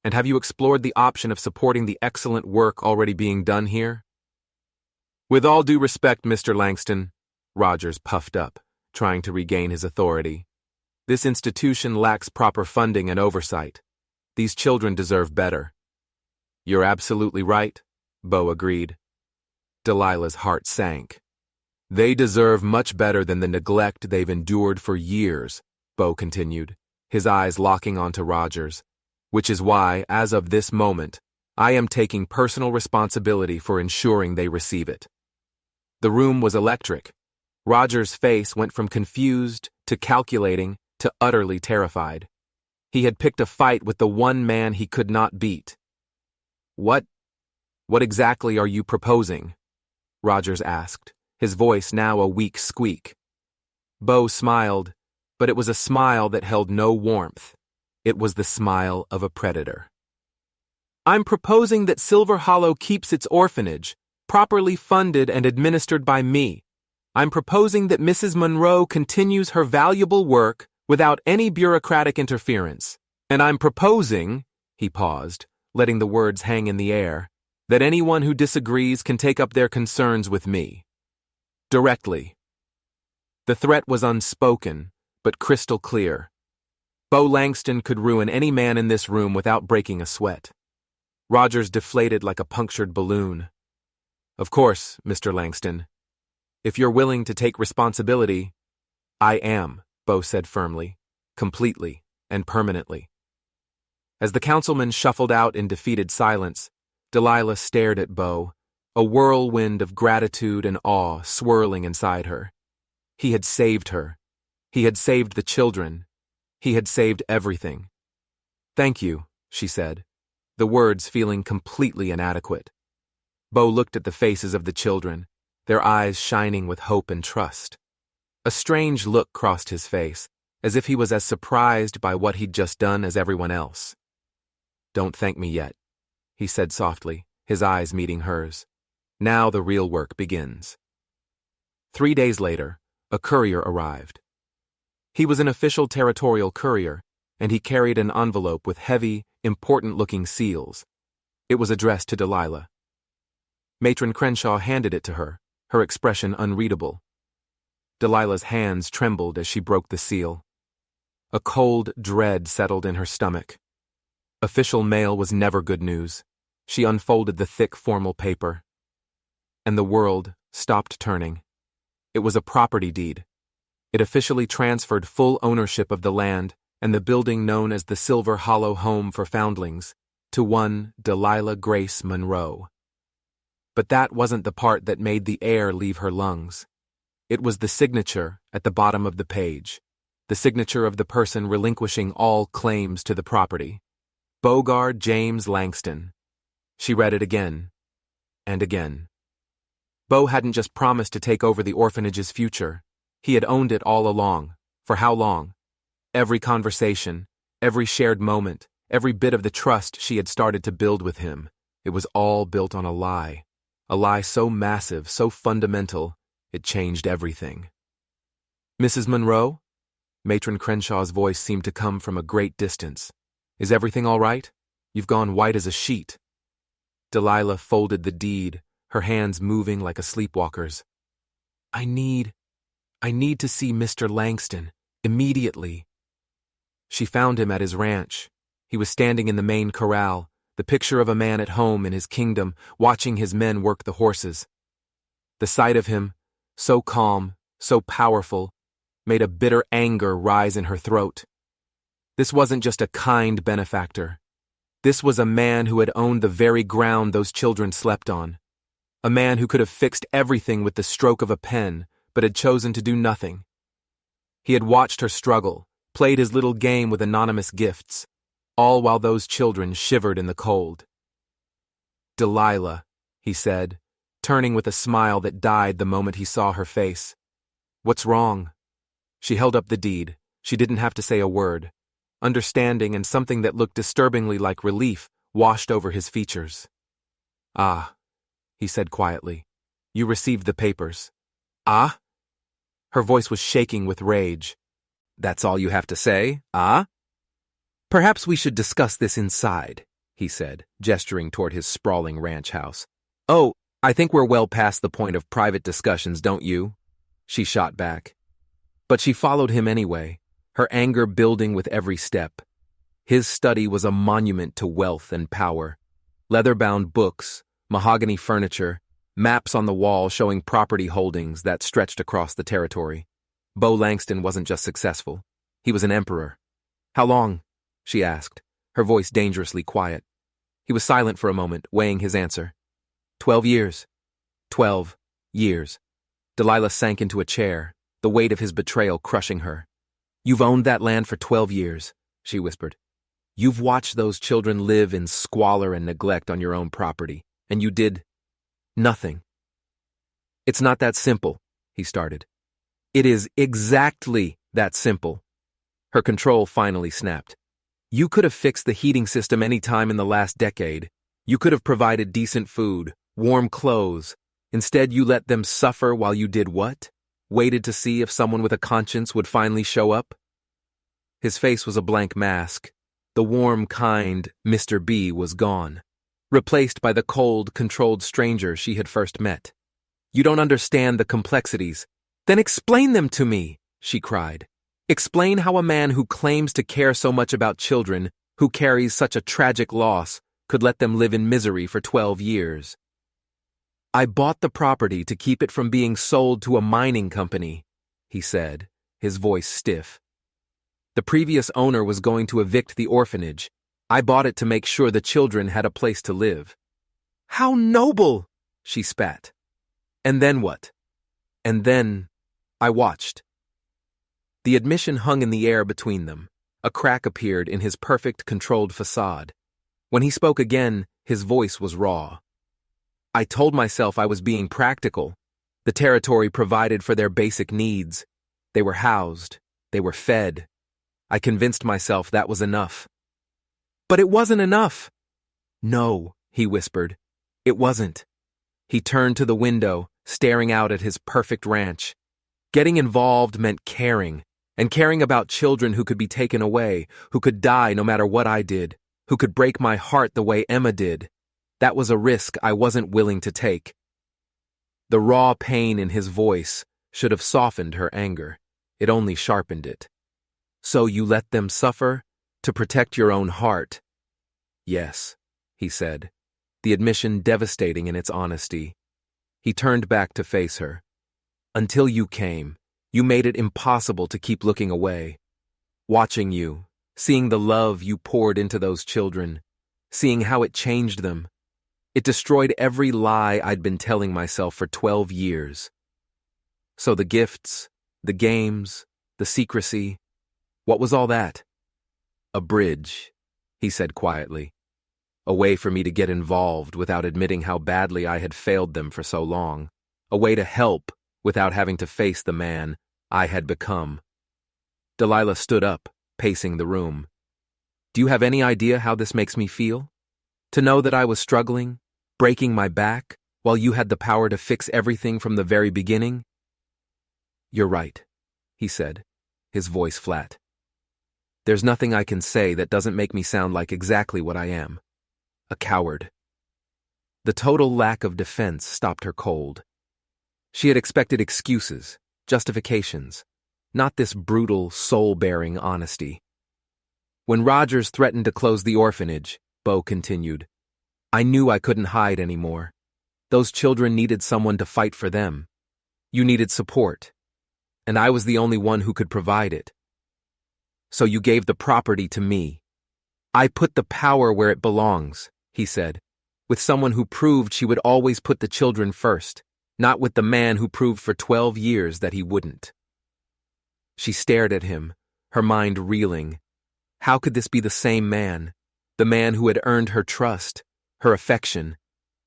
"And have you explored the option of supporting the excellent work already being done here?" "With all due respect, Mr. Langston," Rogers puffed up, trying to regain his authority, "this institution lacks proper funding and oversight. These children deserve better." "You're absolutely right," Bo agreed. Delilah's heart sank. "They deserve much better than the neglect they've endured for years," Bo continued, his eyes locking onto Rogers. "Which is why, as of this moment, I am taking personal responsibility for ensuring they receive it." The room was electric. Rogers' face went from confused to calculating to utterly terrified. He had picked a fight with the one man he could not beat. What exactly are you proposing?" Rogers asked, his voice now a weak squeak. Bo smiled, but it was a smile that held no warmth. It was the smile of a predator. I'm proposing that Silver Hollow keeps its orphanage, properly funded and administered by me. I'm proposing that Mrs. Monroe continues her valuable work without any bureaucratic interference. And I'm proposing, he paused, letting the words hang in the air, that anyone who disagrees can take up their concerns with me. Directly. The threat was unspoken, but crystal clear. Bo Langston could ruin any man in this room without breaking a sweat. Rogers deflated like a punctured balloon. Of course, Mr. Langston. If you're willing to take responsibility, I am, Bo said firmly, completely, and permanently. As the councilman shuffled out in defeated silence, Delilah stared at Bo, a whirlwind of gratitude and awe swirling inside her. He had saved her. He had saved the children. He had saved everything. Thank you, she said, the words feeling completely inadequate. Bo looked at the faces of the children, their eyes shining with hope and trust. A strange look crossed his face, as if he was as surprised by what he'd just done as everyone else. Don't thank me yet, he said softly, his eyes meeting hers. Now the real work begins. 3 days later, a courier arrived. He was an official territorial courier, and he carried an envelope with heavy, important-looking seals. It was addressed to Delilah. Matron Crenshaw handed it to her, her expression unreadable. Delilah's hands trembled as she broke the seal. A cold dread settled in her stomach. Official mail was never good news. She unfolded the thick, formal paper. And the world stopped turning. It was a property deed. It officially transferred full ownership of the land and the building known as the Silver Hollow Home for Foundlings to one Delilah Grace Monroe. But that wasn't the part that made the air leave her lungs. It was the signature at the bottom of the page, the signature of the person relinquishing all claims to the property. Bogard James Langston. She read it again and again. Bo hadn't just promised to take over the orphanage's future. He had owned it all along. For how long? Every conversation, every shared moment, every bit of the trust she had started to build with him. It was all built on a lie so massive, so fundamental, it changed everything. Mrs. Monroe? Matron Crenshaw's voice seemed to come from a great distance. Is everything all right? You've gone white as a sheet. Delilah folded the deed, her hands moving like a sleepwalker's. I need to see Mr. Langston, immediately. She found him at his ranch. He was standing in the main corral, the picture of a man at home in his kingdom, watching his men work the horses. The sight of him, so calm, so powerful, made a bitter anger rise in her throat. This wasn't just a kind benefactor. This was a man who had owned the very ground those children slept on. A man who could have fixed everything with the stroke of a pen, but had chosen to do nothing. He had watched her struggle, played his little game with anonymous gifts, all while those children shivered in the cold. Delilah, he said, turning with a smile that died the moment he saw her face. What's wrong? She held up the deed. She didn't have to say a word. Understanding and something that looked disturbingly like relief washed over his features. Ah, he said quietly. You received the papers. Ah? Her voice was shaking with rage. That's all you have to say, ah? Perhaps we should discuss this inside, he said, gesturing toward his sprawling ranch house. Oh, I think we're well past the point of private discussions, don't you? She shot back. But she followed him anyway, her anger building with every step. His study was a monument to wealth and power. Leather-bound books, mahogany furniture, maps on the wall showing property holdings that stretched across the territory. Bo Langston wasn't just successful. He was an emperor. How long? She asked, her voice dangerously quiet. He was silent for a moment, weighing his answer. 12 years. 12 years. Delilah sank into a chair, the weight of his betrayal crushing her. You've owned that land for 12 years, she whispered. You've watched those children live in squalor and neglect on your own property, and you did nothing. It's not that simple, he started. It is exactly that simple. Her control finally snapped. You could have fixed the heating system any time in the last decade. You could have provided decent food, warm clothes. Instead, you let them suffer while you did what? Waited to see if someone with a conscience would finally show up? His face was a blank mask. The warm, kind Mr. B was gone, replaced by the cold, controlled stranger she had first met. You don't understand the complexities. Then explain them to me, she cried. Explain how a man who claims to care so much about children, who carries such a tragic loss, could let them live in misery for 12 years. I bought the property to keep it from being sold to a mining company, he said, his voice stiff. The previous owner was going to evict the orphanage. I bought it to make sure the children had a place to live. How noble, she spat. And then what? And then I watched. The admission hung in the air between them. A crack appeared in his perfect, controlled facade. When he spoke again, his voice was raw. I told myself I was being practical. The territory provided for their basic needs. They were housed. They were fed. I convinced myself that was enough. But it wasn't enough. No, he whispered. It wasn't. He turned to the window, staring out at his perfect ranch. Getting involved meant caring, and caring about children who could be taken away, who could die no matter what I did, who could break my heart the way Emma did. That was a risk I wasn't willing to take. The raw pain in his voice should have softened her anger. It only sharpened it. So you let them suffer to protect your own heart? Yes, he said, the admission devastating in its honesty. He turned back to face her. Until you came, you made it impossible to keep looking away. Watching you, seeing the love you poured into those children, seeing how it changed them. It destroyed every lie I'd been telling myself for 12 years. So the gifts, the games, the secrecy, what was all that? A bridge, he said quietly. A way for me to get involved without admitting how badly I had failed them for so long. A way to help without having to face the man I had become. Delilah stood up, pacing the room. Do you have any idea how this makes me feel? To know that I was struggling, breaking my back, while you had the power to fix everything from the very beginning? You're right, he said, his voice flat. There's nothing I can say that doesn't make me sound like exactly what I am. A coward. The total lack of defense stopped her cold. She had expected excuses, justifications, not this brutal, soul-bearing honesty. When Rogers threatened to close the orphanage, Bo continued, I knew I couldn't hide anymore. Those children needed someone to fight for them. You needed support. And I was the only one who could provide it. So you gave the property to me. I put the power where it belongs, he said, with someone who proved she would always put the children first, not with the man who proved for 12 years that he wouldn't. She stared at him, her mind reeling. How could this be the same man, the man who had earned her trust, her affection,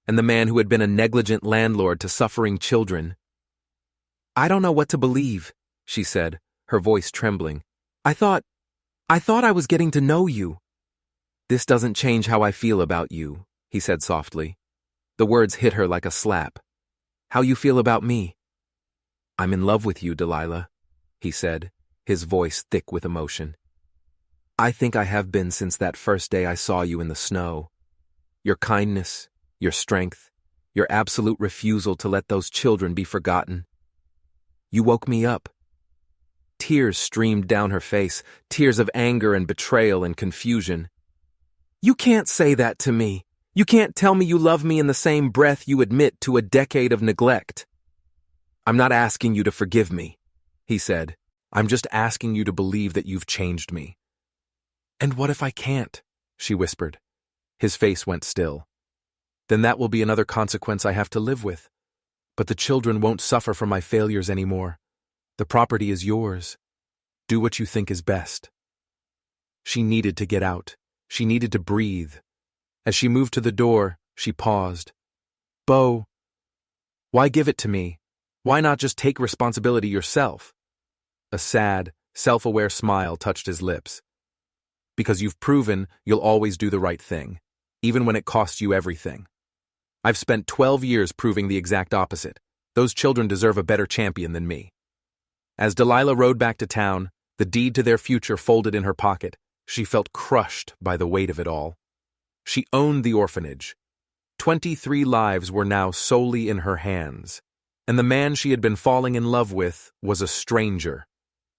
and the man who had been a negligent landlord to suffering children? I don't know what to believe, she said, her voice trembling. I thought I was getting to know you. This doesn't change how I feel about you, he said softly. The words hit her like a slap. How you feel about me? I'm in love with you, Delilah, he said, his voice thick with emotion. I think I have been since that first day I saw you in the snow. Your kindness, your strength, your absolute refusal to let those children be forgotten. You woke me up. Tears streamed down her face, tears of anger and betrayal and confusion. You can't say that to me. You can't tell me you love me in the same breath you admit to a decade of neglect. I'm not asking you to forgive me, he said. I'm just asking you to believe that you've changed me. And what if I can't? She whispered. His face went still. Then that will be another consequence I have to live with. But the children won't suffer from my failures anymore. The property is yours. Do what you think is best. She needed to get out. She needed to breathe. As she moved to the door, she paused. Bo, why give it to me? Why not just take responsibility yourself? A sad, self-aware smile touched his lips. Because you've proven you'll always do the right thing, even when it costs you everything. I've spent 12 years proving the exact opposite. Those children deserve a better champion than me. As Delilah rode back to town, the deed to their future folded in her pocket, she felt crushed by the weight of it all. She owned the orphanage. 23 lives were now solely in her hands, and the man she had been falling in love with was a stranger,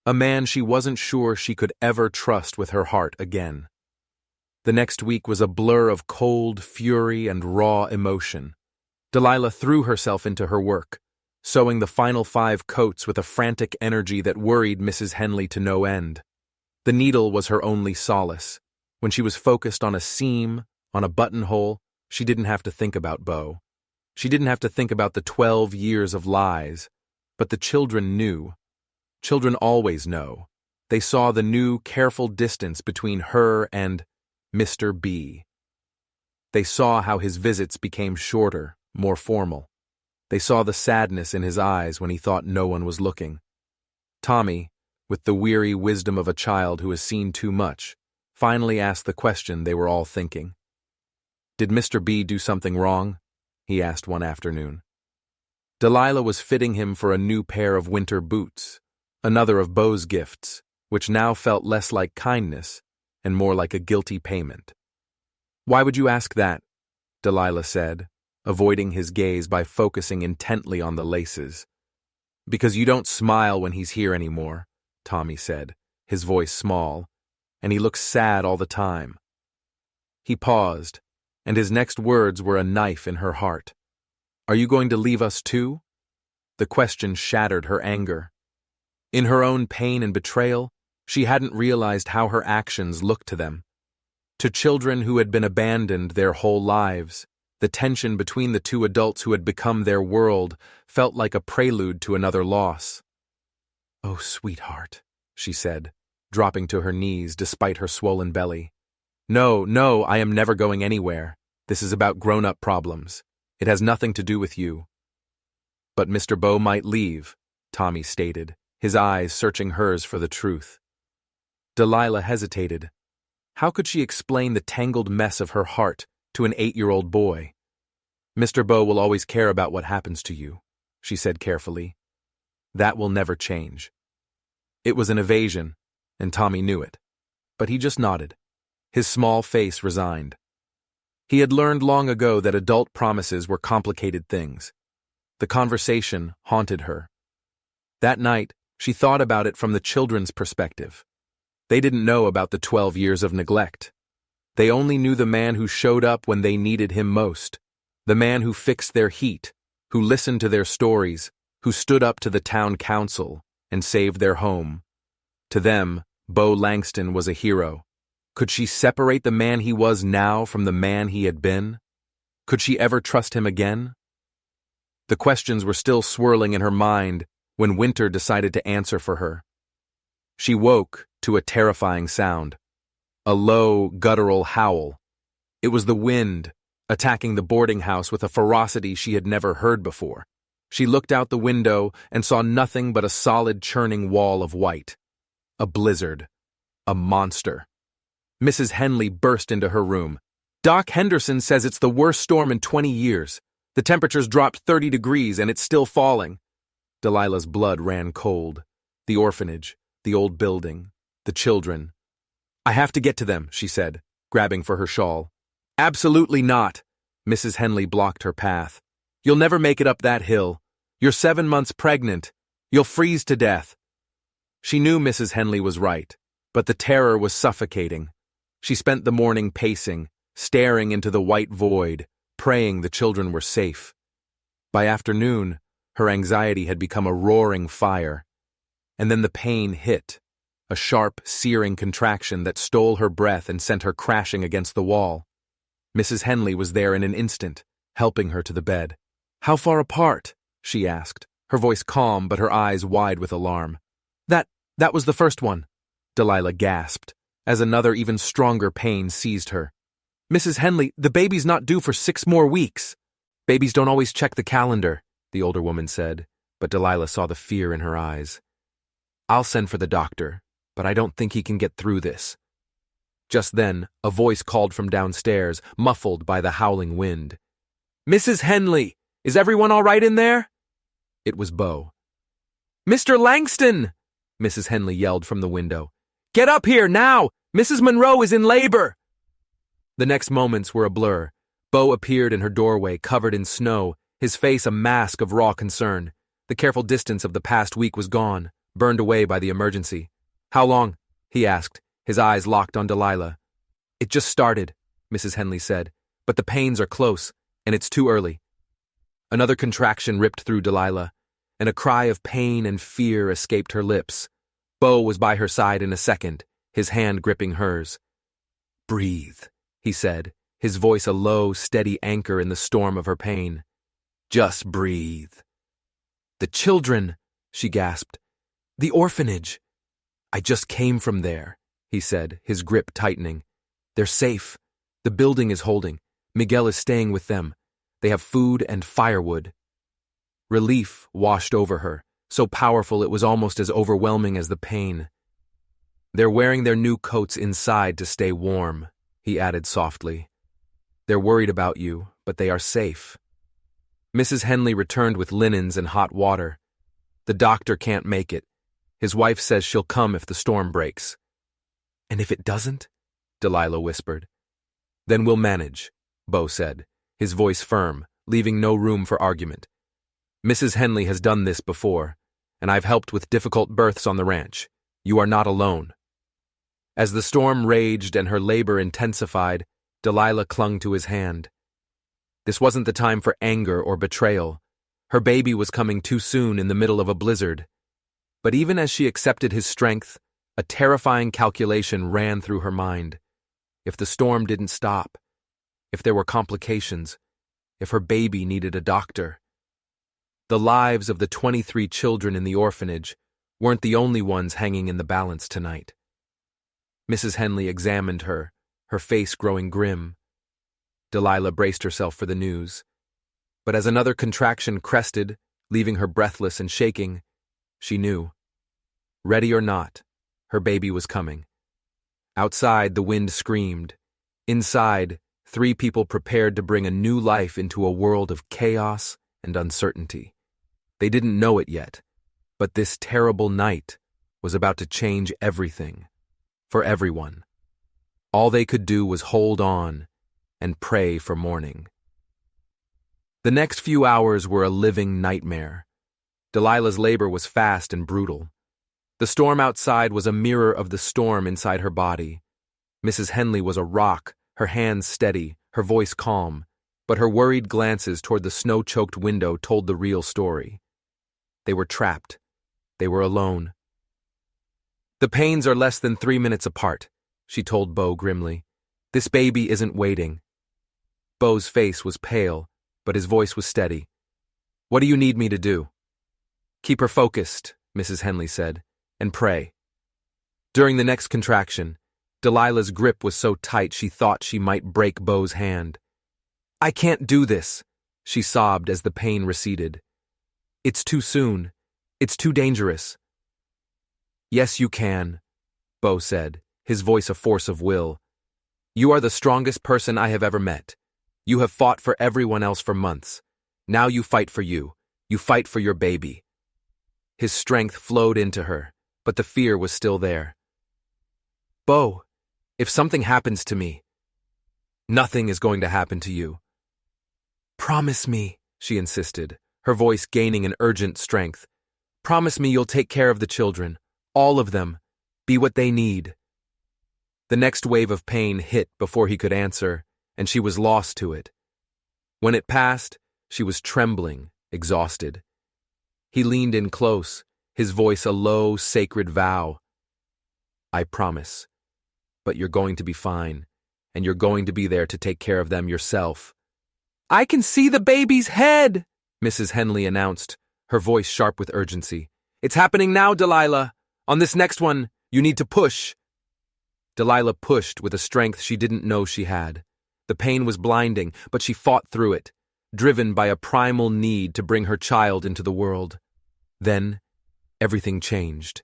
a man she wasn't sure she could ever trust with her heart again. The next week was a blur of cold fury and raw emotion. Delilah threw herself into her work, sewing the final 5 coats with a frantic energy that worried Mrs. Henley to no end. The needle was her only solace. When she was focused on a seam, on a buttonhole, she didn't have to think about Bo. She didn't have to think about the 12 years of lies. But the children knew. Children always know. They saw the new, careful distance between her and Mr. B. They saw how his visits became shorter, more formal. They saw the sadness in his eyes when he thought no one was looking. Tommy, with the weary wisdom of a child who has seen too much, finally asked the question they were all thinking. "Did Mr. B do something wrong?" he asked one afternoon. Delilah was fitting him for a new pair of winter boots, another of Bo's gifts, which now felt less like kindness and more like a guilty payment. "Why would you ask that?" Delilah said, avoiding his gaze by focusing intently on the laces. "Because you don't smile when he's here anymore," Tommy said, his voice small, "and he looks sad all the time." He paused, and his next words were a knife in her heart. "Are you going to leave us too?" The question shattered her anger. In her own pain and betrayal, she hadn't realized how her actions looked to them. To children who had been abandoned their whole lives, the tension between the 2 adults who had become their world felt like a prelude to another loss. "Oh, sweetheart," she said, dropping to her knees despite her swollen belly. No, I am never going anywhere. This is about grown-up problems. It has nothing to do with you." "But Mr. Bo might leave," Tommy stated, his eyes searching hers for the truth. Delilah hesitated. How could she explain the tangled mess of her heart to an 8-year-old boy? "Mr. Bo will always care about what happens to you," she said carefully. "That will never change." It was an evasion, and Tommy knew it. But he just nodded. His small face resigned. He had learned long ago that adult promises were complicated things. The conversation haunted her. That night, she thought about it from the children's perspective. They didn't know about the 12 years of neglect. They only knew the man who showed up when they needed him most, the man who fixed their heat, who listened to their stories, who stood up to the town council and saved their home. To them, Bo Langston was a hero. Could she separate the man he was now from the man he had been? Could she ever trust him again? The questions were still swirling in her mind when Winter decided to answer for her. She woke to a terrifying sound. A low, guttural howl. It was the wind, attacking the boarding house with a ferocity she had never heard before. She looked out the window and saw nothing but a solid churning wall of white. A blizzard. A monster. Mrs. Henley burst into her room. "Doc Henderson says it's the worst storm in 20 years. The temperature's dropped 30 degrees and it's still falling." Delilah's blood ran cold. The orphanage, the old building, the children. "I have to get to them," she said, grabbing for her shawl. "Absolutely not." Mrs. Henley blocked her path. "You'll never make it up that hill. You're 7 months pregnant. You'll freeze to death." She knew Mrs. Henley was right, but the terror was suffocating. She spent the morning pacing, staring into the white void, praying the children were safe. By afternoon, her anxiety had become a roaring fire. And then the pain hit, a sharp, searing contraction that stole her breath and sent her crashing against the wall. Mrs. Henley was there in an instant, helping her to the bed. "How far apart?" she asked, her voice calm but her eyes wide with alarm. That was the first one," Delilah gasped, as another even stronger pain seized her. "Mrs. Henley, the baby's not due for 6 more weeks." "Babies don't always check the calendar," the older woman said, but Delilah saw the fear in her eyes. "I'll send for the doctor, but I don't think he can get through this." Just then, a voice called from downstairs, muffled by the howling wind. "Mrs. Henley, is everyone all right in there?" It was Bo. "Mr. Langston!" Mrs. Henley yelled from the window. "Get up here, now! Mrs. Monroe is in labor!" The next moments were a blur. Bo appeared in her doorway, covered in snow, his face a mask of raw concern. The careful distance of the past week was gone, burned away by the emergency. "How long?" he asked, his eyes locked on Delilah. "It just started," Mrs. Henley said, "but the pains are close, and it's too early." Another contraction ripped through Delilah, and a cry of pain and fear escaped her lips. Bo was by her side in a second, his hand gripping hers. "Breathe," he said, his voice a low, steady anchor in the storm of her pain. "Just breathe." "The children," she gasped. "The orphanage." "I just came from there," he said, his grip tightening. "They're safe. The building is holding. Miguel is staying with them. They have food and firewood." Relief washed over her, so powerful it was almost as overwhelming as the pain. "They're wearing their new coats inside to stay warm," he added softly. "They're worried about you, but they are safe." Mrs. Henley returned with linens and hot water. "The doctor can't make it. His wife says she'll come if the storm breaks." "And if it doesn't?" Delilah whispered. "Then we'll manage," Bo said, his voice firm, leaving no room for argument. "Mrs. Henley has done this before, and I've helped with difficult births on the ranch. You are not alone." As the storm raged and her labor intensified, Delilah clung to his hand. This wasn't the time for anger or betrayal. Her baby was coming too soon in the middle of a blizzard. But even as she accepted his strength, a terrifying calculation ran through her mind. If the storm didn't stop, if there were complications, if her baby needed a doctor. The lives of the 23 children in the orphanage weren't the only ones hanging in the balance tonight. Mrs. Henley examined her, her face growing grim. Delilah braced herself for the news. But as another contraction crested, leaving her breathless and shaking, she knew. Ready or not, her baby was coming. Outside, the wind screamed. Inside, 3 people prepared to bring a new life into a world of chaos and uncertainty. They didn't know it yet, but this terrible night was about to change everything, for everyone. All they could do was hold on and pray for morning. The next few hours were a living nightmare. Delilah's labor was fast and brutal. The storm outside was a mirror of the storm inside her body. Mrs. Henley was a rock, her hands steady, her voice calm, but her worried glances toward the snow-choked window told the real story. They were trapped. They were alone. "The pains are less than 3 minutes apart," she told Bo grimly. "This baby isn't waiting." Bo's face was pale, but his voice was steady. "What do you need me to do?" "Keep her focused," Mrs. Henley said, "and pray." During the next contraction, Delilah's grip was so tight she thought she might break Bo's hand. "I can't do this," she sobbed as the pain receded. "It's too soon. It's too dangerous." "Yes, you can," Bo said, his voice a force of will. "You are the strongest person I have ever met. You have fought for everyone else for months. Now you fight for you. You fight for your baby." His strength flowed into her, but the fear was still there. "Bo, if something happens to me..." "Nothing is going to happen to you." "Promise me," she insisted, her voice gaining an urgent strength. "Promise me you'll take care of the children, all of them, be what they need." The next wave of pain hit before he could answer, and she was lost to it. When it passed, she was trembling, exhausted. He leaned in close, his voice a low, sacred vow. "I promise. But you're going to be fine, and you're going to be there to take care of them yourself." "I can see the baby's head," Mrs. Henley announced, her voice sharp with urgency. "It's happening now, Delilah. On this next one, you need to push." Delilah pushed with a strength she didn't know she had. The pain was blinding, but she fought through it, driven by a primal need to bring her child into the world. Then, everything changed.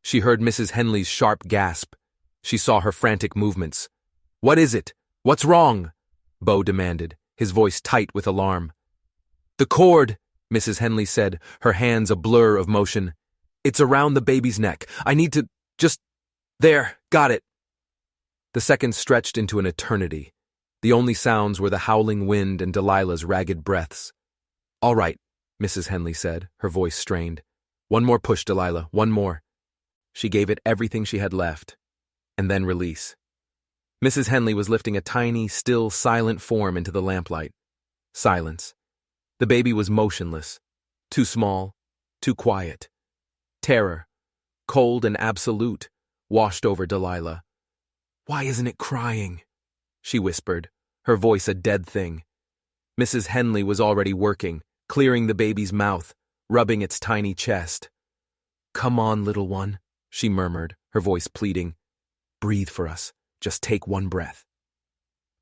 She heard Mrs. Henley's sharp gasp. She saw her frantic movements. "What is it? What's wrong?" Bo demanded, his voice tight with alarm. "The cord," Mrs. Henley said, her hands a blur of motion. "It's around the baby's neck. I need to just... There, got it." The seconds stretched into an eternity. The only sounds were the howling wind and Delilah's ragged breaths. "All right," Mrs. Henley said, her voice strained. "One more push, Delilah, one more." She gave it everything she had left. And then release. Mrs. Henley was lifting a tiny, still, silent form into the lamplight. Silence. The baby was motionless. Too small. Too quiet. Terror, cold and absolute, washed over Delilah. "Why isn't it crying?" she whispered, her voice a dead thing. Mrs. Henley was already working, clearing the baby's mouth, rubbing its tiny chest. "Come on, little one," she murmured, her voice pleading. "Breathe for us. Just take one breath."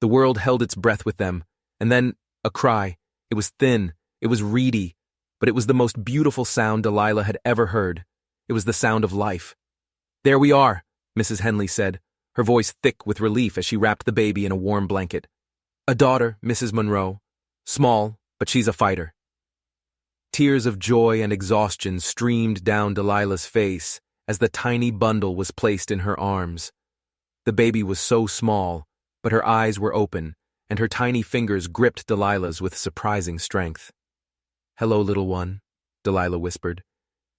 The world held its breath with them, and then a cry. It was thin, it was reedy, but it was the most beautiful sound Delilah had ever heard. It was the sound of life. "There we are," Mrs. Henley said, her voice thick with relief as she wrapped the baby in a warm blanket. "A daughter, Mrs. Monroe. Small, but she's a fighter." Tears of joy and exhaustion streamed down Delilah's face as the tiny bundle was placed in her arms. The baby was so small, but her eyes were open, and her tiny fingers gripped Delilah's with surprising strength. "Hello, little one," Delilah whispered.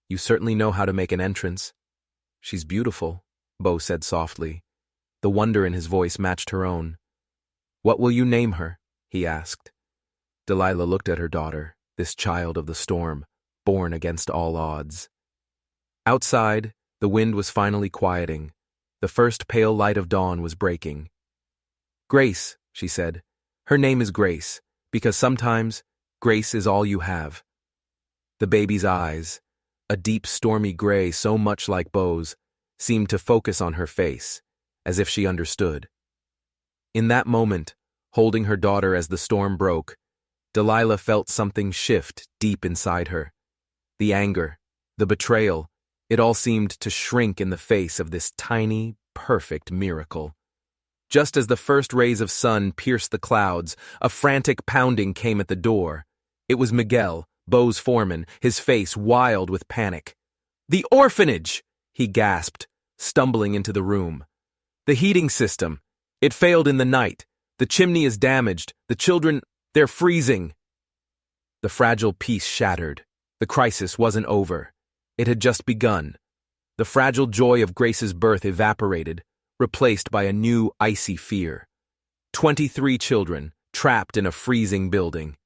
"You certainly know how to make an entrance." "She's beautiful," Bo said softly. The wonder in his voice matched her own. "What will you name her?" he asked. Delilah looked at her daughter, this child of the storm, born against all odds. Outside, the wind was finally quieting. The first pale light of dawn was breaking. "Grace," she said. "Her name is Grace, because sometimes grace is all you have." The baby's eyes, a deep stormy gray so much like Bo's, seemed to focus on her face, as if she understood. In that moment, holding her daughter as the storm broke, Delilah felt something shift deep inside her. The anger, the betrayal, it all seemed to shrink in the face of this tiny, perfect miracle. Just as the first rays of sun pierced the clouds, a frantic pounding came at the door. It was Miguel, Bo's foreman, his face wild with panic. "The orphanage!" he gasped, stumbling into the room. "The heating system. It failed in the night. The chimney is damaged. The children, they're freezing." The fragile peace shattered. The crisis wasn't over. It had just begun. The fragile joy of Grace's birth evaporated, replaced by a new icy fear. 23 children, trapped in a freezing building.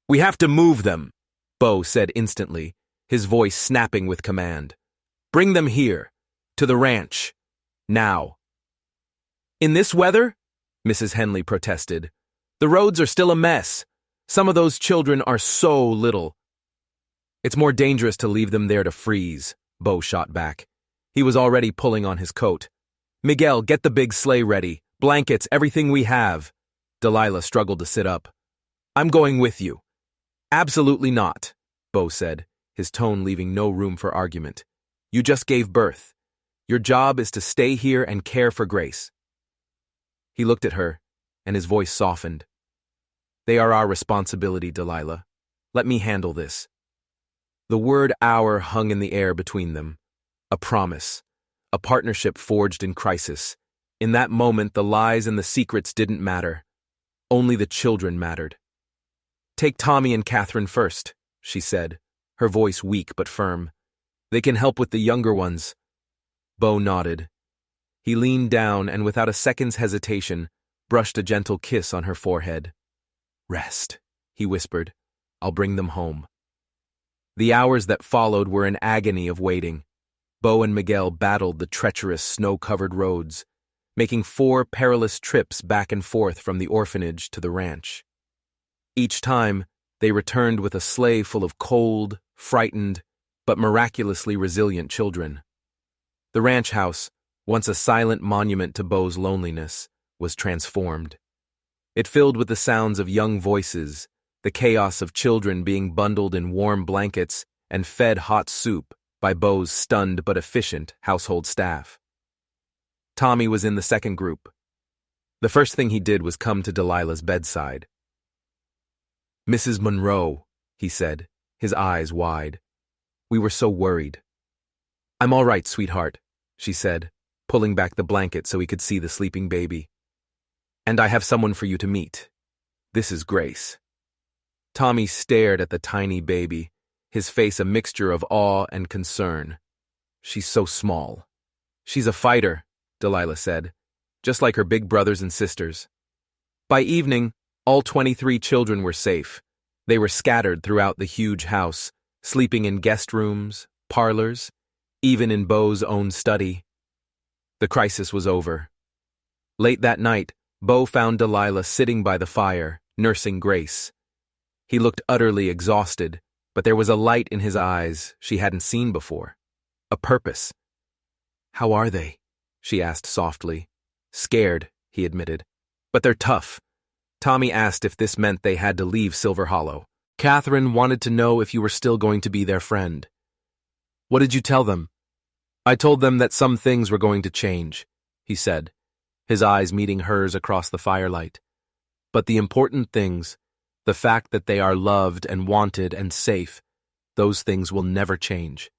"We have to move them," Bo said instantly, his voice snapping with command. "Bring them here, to the ranch, now." "In this weather?" Mrs. Henley protested. "The roads are still a mess. Some of those children are so little." "It's more dangerous to leave them there to freeze," Bo shot back. He was already pulling on his coat. "Miguel, get the big sleigh ready. Blankets, everything we have." Delilah struggled to sit up. "I'm going with you." "Absolutely not," Bo said, his tone leaving no room for argument. "You just gave birth. Your job is to stay here and care for Grace." He looked at her, and his voice softened. "They are our responsibility, Delilah. Let me handle this." The word "our" hung in the air between them. A promise. A partnership forged in crisis. In that moment, the lies and the secrets didn't matter. Only the children mattered. "Take Tommy and Catherine first," she said, her voice weak but firm. "They can help with the younger ones." Bo nodded. He leaned down and without a second's hesitation, brushed a gentle kiss on her forehead. "Rest," he whispered. "I'll bring them home." The hours that followed were an agony of waiting. Bo and Miguel battled the treacherous, snow-covered roads, making 4 perilous trips back and forth from the orphanage to the ranch. Each time, they returned with a sleigh full of cold, frightened, but miraculously resilient children. The ranch house, once a silent monument to Bo's loneliness, was transformed. It filled with the sounds of young voices, the chaos of children being bundled in warm blankets and fed hot soup by Bo's stunned but efficient household staff. Tommy was in the second group. The first thing he did was come to Delilah's bedside. "Mrs. Monroe," he said, his eyes wide. "We were so worried." "I'm all right, sweetheart," she said, pulling back the blanket so he could see the sleeping baby. "And I have someone for you to meet. This is Grace." Tommy stared at the tiny baby, his face a mixture of awe and concern. "She's so small." "She's a fighter," Delilah said, "just like her big brothers and sisters." By evening, all 23 children were safe. They were scattered throughout the huge house, sleeping in guest rooms, parlors, even in Beau's own study. The crisis was over. Late that night, Beau found Delilah sitting by the fire, nursing Grace. He looked utterly exhausted, but there was a light in his eyes she hadn't seen before. A purpose. "How are they?" she asked softly. "Scared," he admitted. "But they're tough." Tommy asked if this meant they had to leave Silver Hollow. "Catherine wanted to know if you were still going to be their friend." "What did you tell them?" "I told them that some things were going to change," he said, his eyes meeting hers across the firelight. "But the important things, the fact that they are loved and wanted and safe, those things will never change."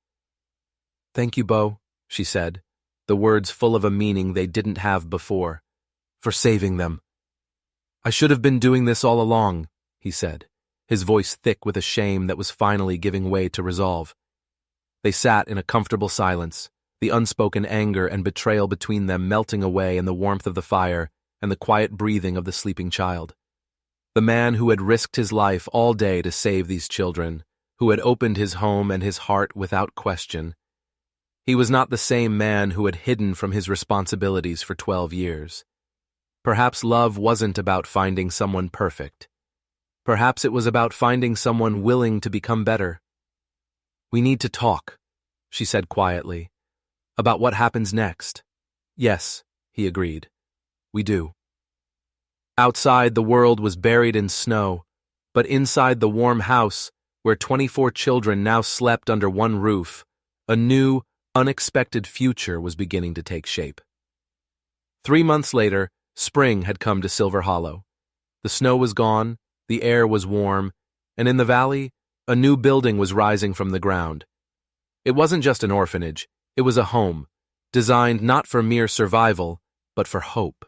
"Thank you, Beau," she said, the words full of a meaning they didn't have before, "for saving them." "I should have been doing this all along," he said, his voice thick with a shame that was finally giving way to resolve. They sat in a comfortable silence, the unspoken anger and betrayal between them melting away in the warmth of the fire and the quiet breathing of the sleeping child. The man who had risked his life all day to save these children, who had opened his home and his heart without question. He was not the same man who had hidden from his responsibilities for 12 years. Perhaps love wasn't about finding someone perfect. Perhaps it was about finding someone willing to become better. "We need to talk," she said quietly, "about what happens next." "Yes," he agreed. "We do." Outside, the world was buried in snow, but inside the warm house, where 24 children now slept under one roof, a new, unexpected future was beginning to take shape. 3 months later, spring had come to Silver Hollow. The snow was gone, the air was warm, and in the valley, a new building was rising from the ground. It wasn't just an orphanage, it was a home, designed not for mere survival, but for hope.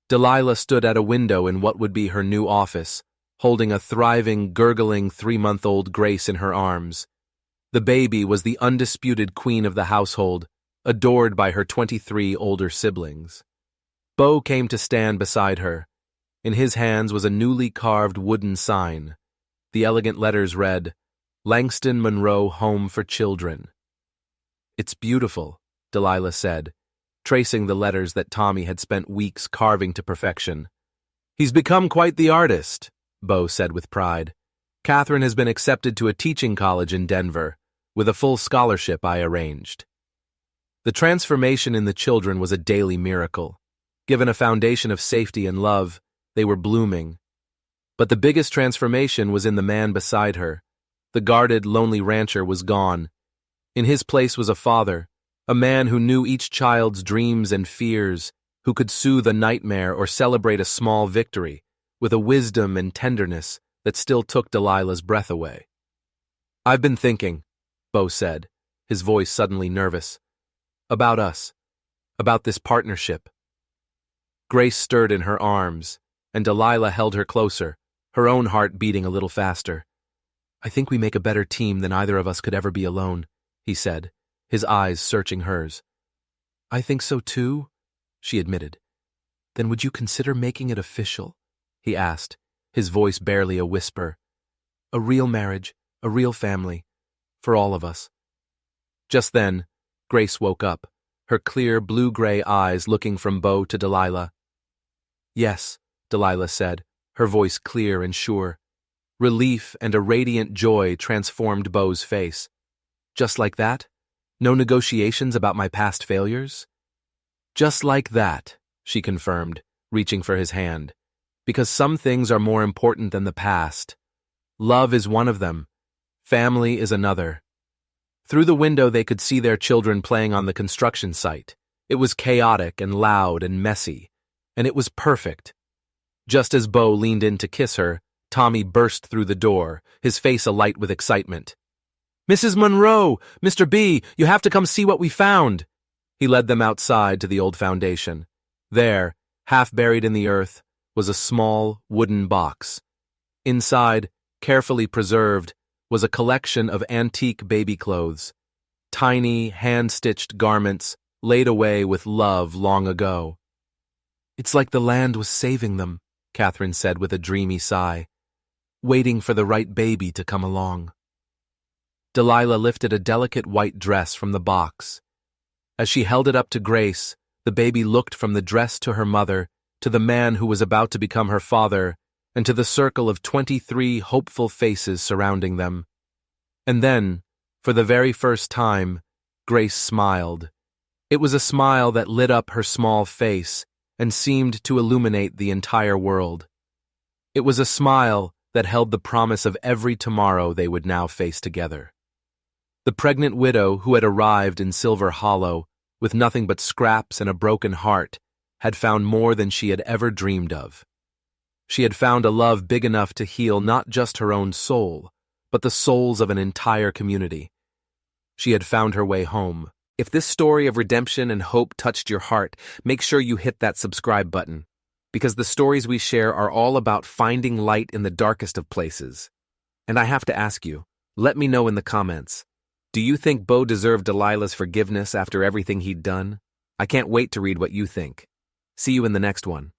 Delilah stood at a window in what would be her new office, holding a thriving, gurgling 3-month-old Grace in her arms. The baby was the undisputed queen of the household, adored by her 23 older siblings. Beau came to stand beside her. In his hands was a newly carved wooden sign. The elegant letters read, "Langston Monroe Home for Children." "It's beautiful," Delilah said, tracing the letters that Tommy had spent weeks carving to perfection. "He's become quite the artist," Beau said with pride. "Catherine has been accepted to a teaching college in Denver, with a full scholarship I arranged." The transformation in the children was a daily miracle. Given a foundation of safety and love, they were blooming. But the biggest transformation was in the man beside her. The guarded, lonely rancher was gone. In his place was a father, a man who knew each child's dreams and fears, who could soothe a nightmare or celebrate a small victory, with a wisdom and tenderness that still took Delilah's breath away. "I've been thinking," Beau said, his voice suddenly nervous, "about us, about this partnership." Grace stirred in her arms, and Delilah held her closer, her own heart beating a little faster. "I think we make a better team than either of us could ever be alone," he said, his eyes searching hers. "I think so too," she admitted. "Then would you consider making it official?" he asked, his voice barely a whisper. "A real marriage, a real family, for all of us." Just then, Grace woke up, her clear blue-gray eyes looking from Beau to Delilah. "Yes," Delilah said, her voice clear and sure. Relief and a radiant joy transformed Beau's face. "Just like that? No negotiations about my past failures?" "Just like that," she confirmed, reaching for his hand. "Because some things are more important than the past. Love is one of them. Family is another." Through the window they could see their children playing on the construction site. It was chaotic and loud and messy, and it was perfect. Just as Bo leaned in to kiss her, Tommy burst through the door, his face alight with excitement. "Mrs. Monroe! Mr. B, you have to come see what we found!" He led them outside to the old foundation. There, half buried in the earth, was a small wooden box. Inside, carefully preserved, was a collection of antique baby clothes, tiny, hand-stitched garments laid away with love long ago. "It's like the land was saving them," Catherine said with a dreamy sigh, "waiting for the right baby to come along." Delilah lifted a delicate white dress from the box. As she held it up to Grace, the baby looked from the dress to her mother, to the man who was about to become her father, and to the circle of 23 hopeful faces surrounding them. And then, for the very first time, Grace smiled. It was a smile that lit up her small face and seemed to illuminate the entire world. It was a smile that held the promise of every tomorrow they would now face together. The pregnant widow who had arrived in Silver Hollow, with nothing but scraps and a broken heart, had found more than she had ever dreamed of. She had found a love big enough to heal not just her own soul, but the souls of an entire community. She had found her way home. If this story of redemption and hope touched your heart, make sure you hit that subscribe button, because the stories we share are all about finding light in the darkest of places. And I have to ask you, let me know in the comments, do you think Bo deserved Delilah's forgiveness after everything he'd done? I can't wait to read what you think. See you in the next one.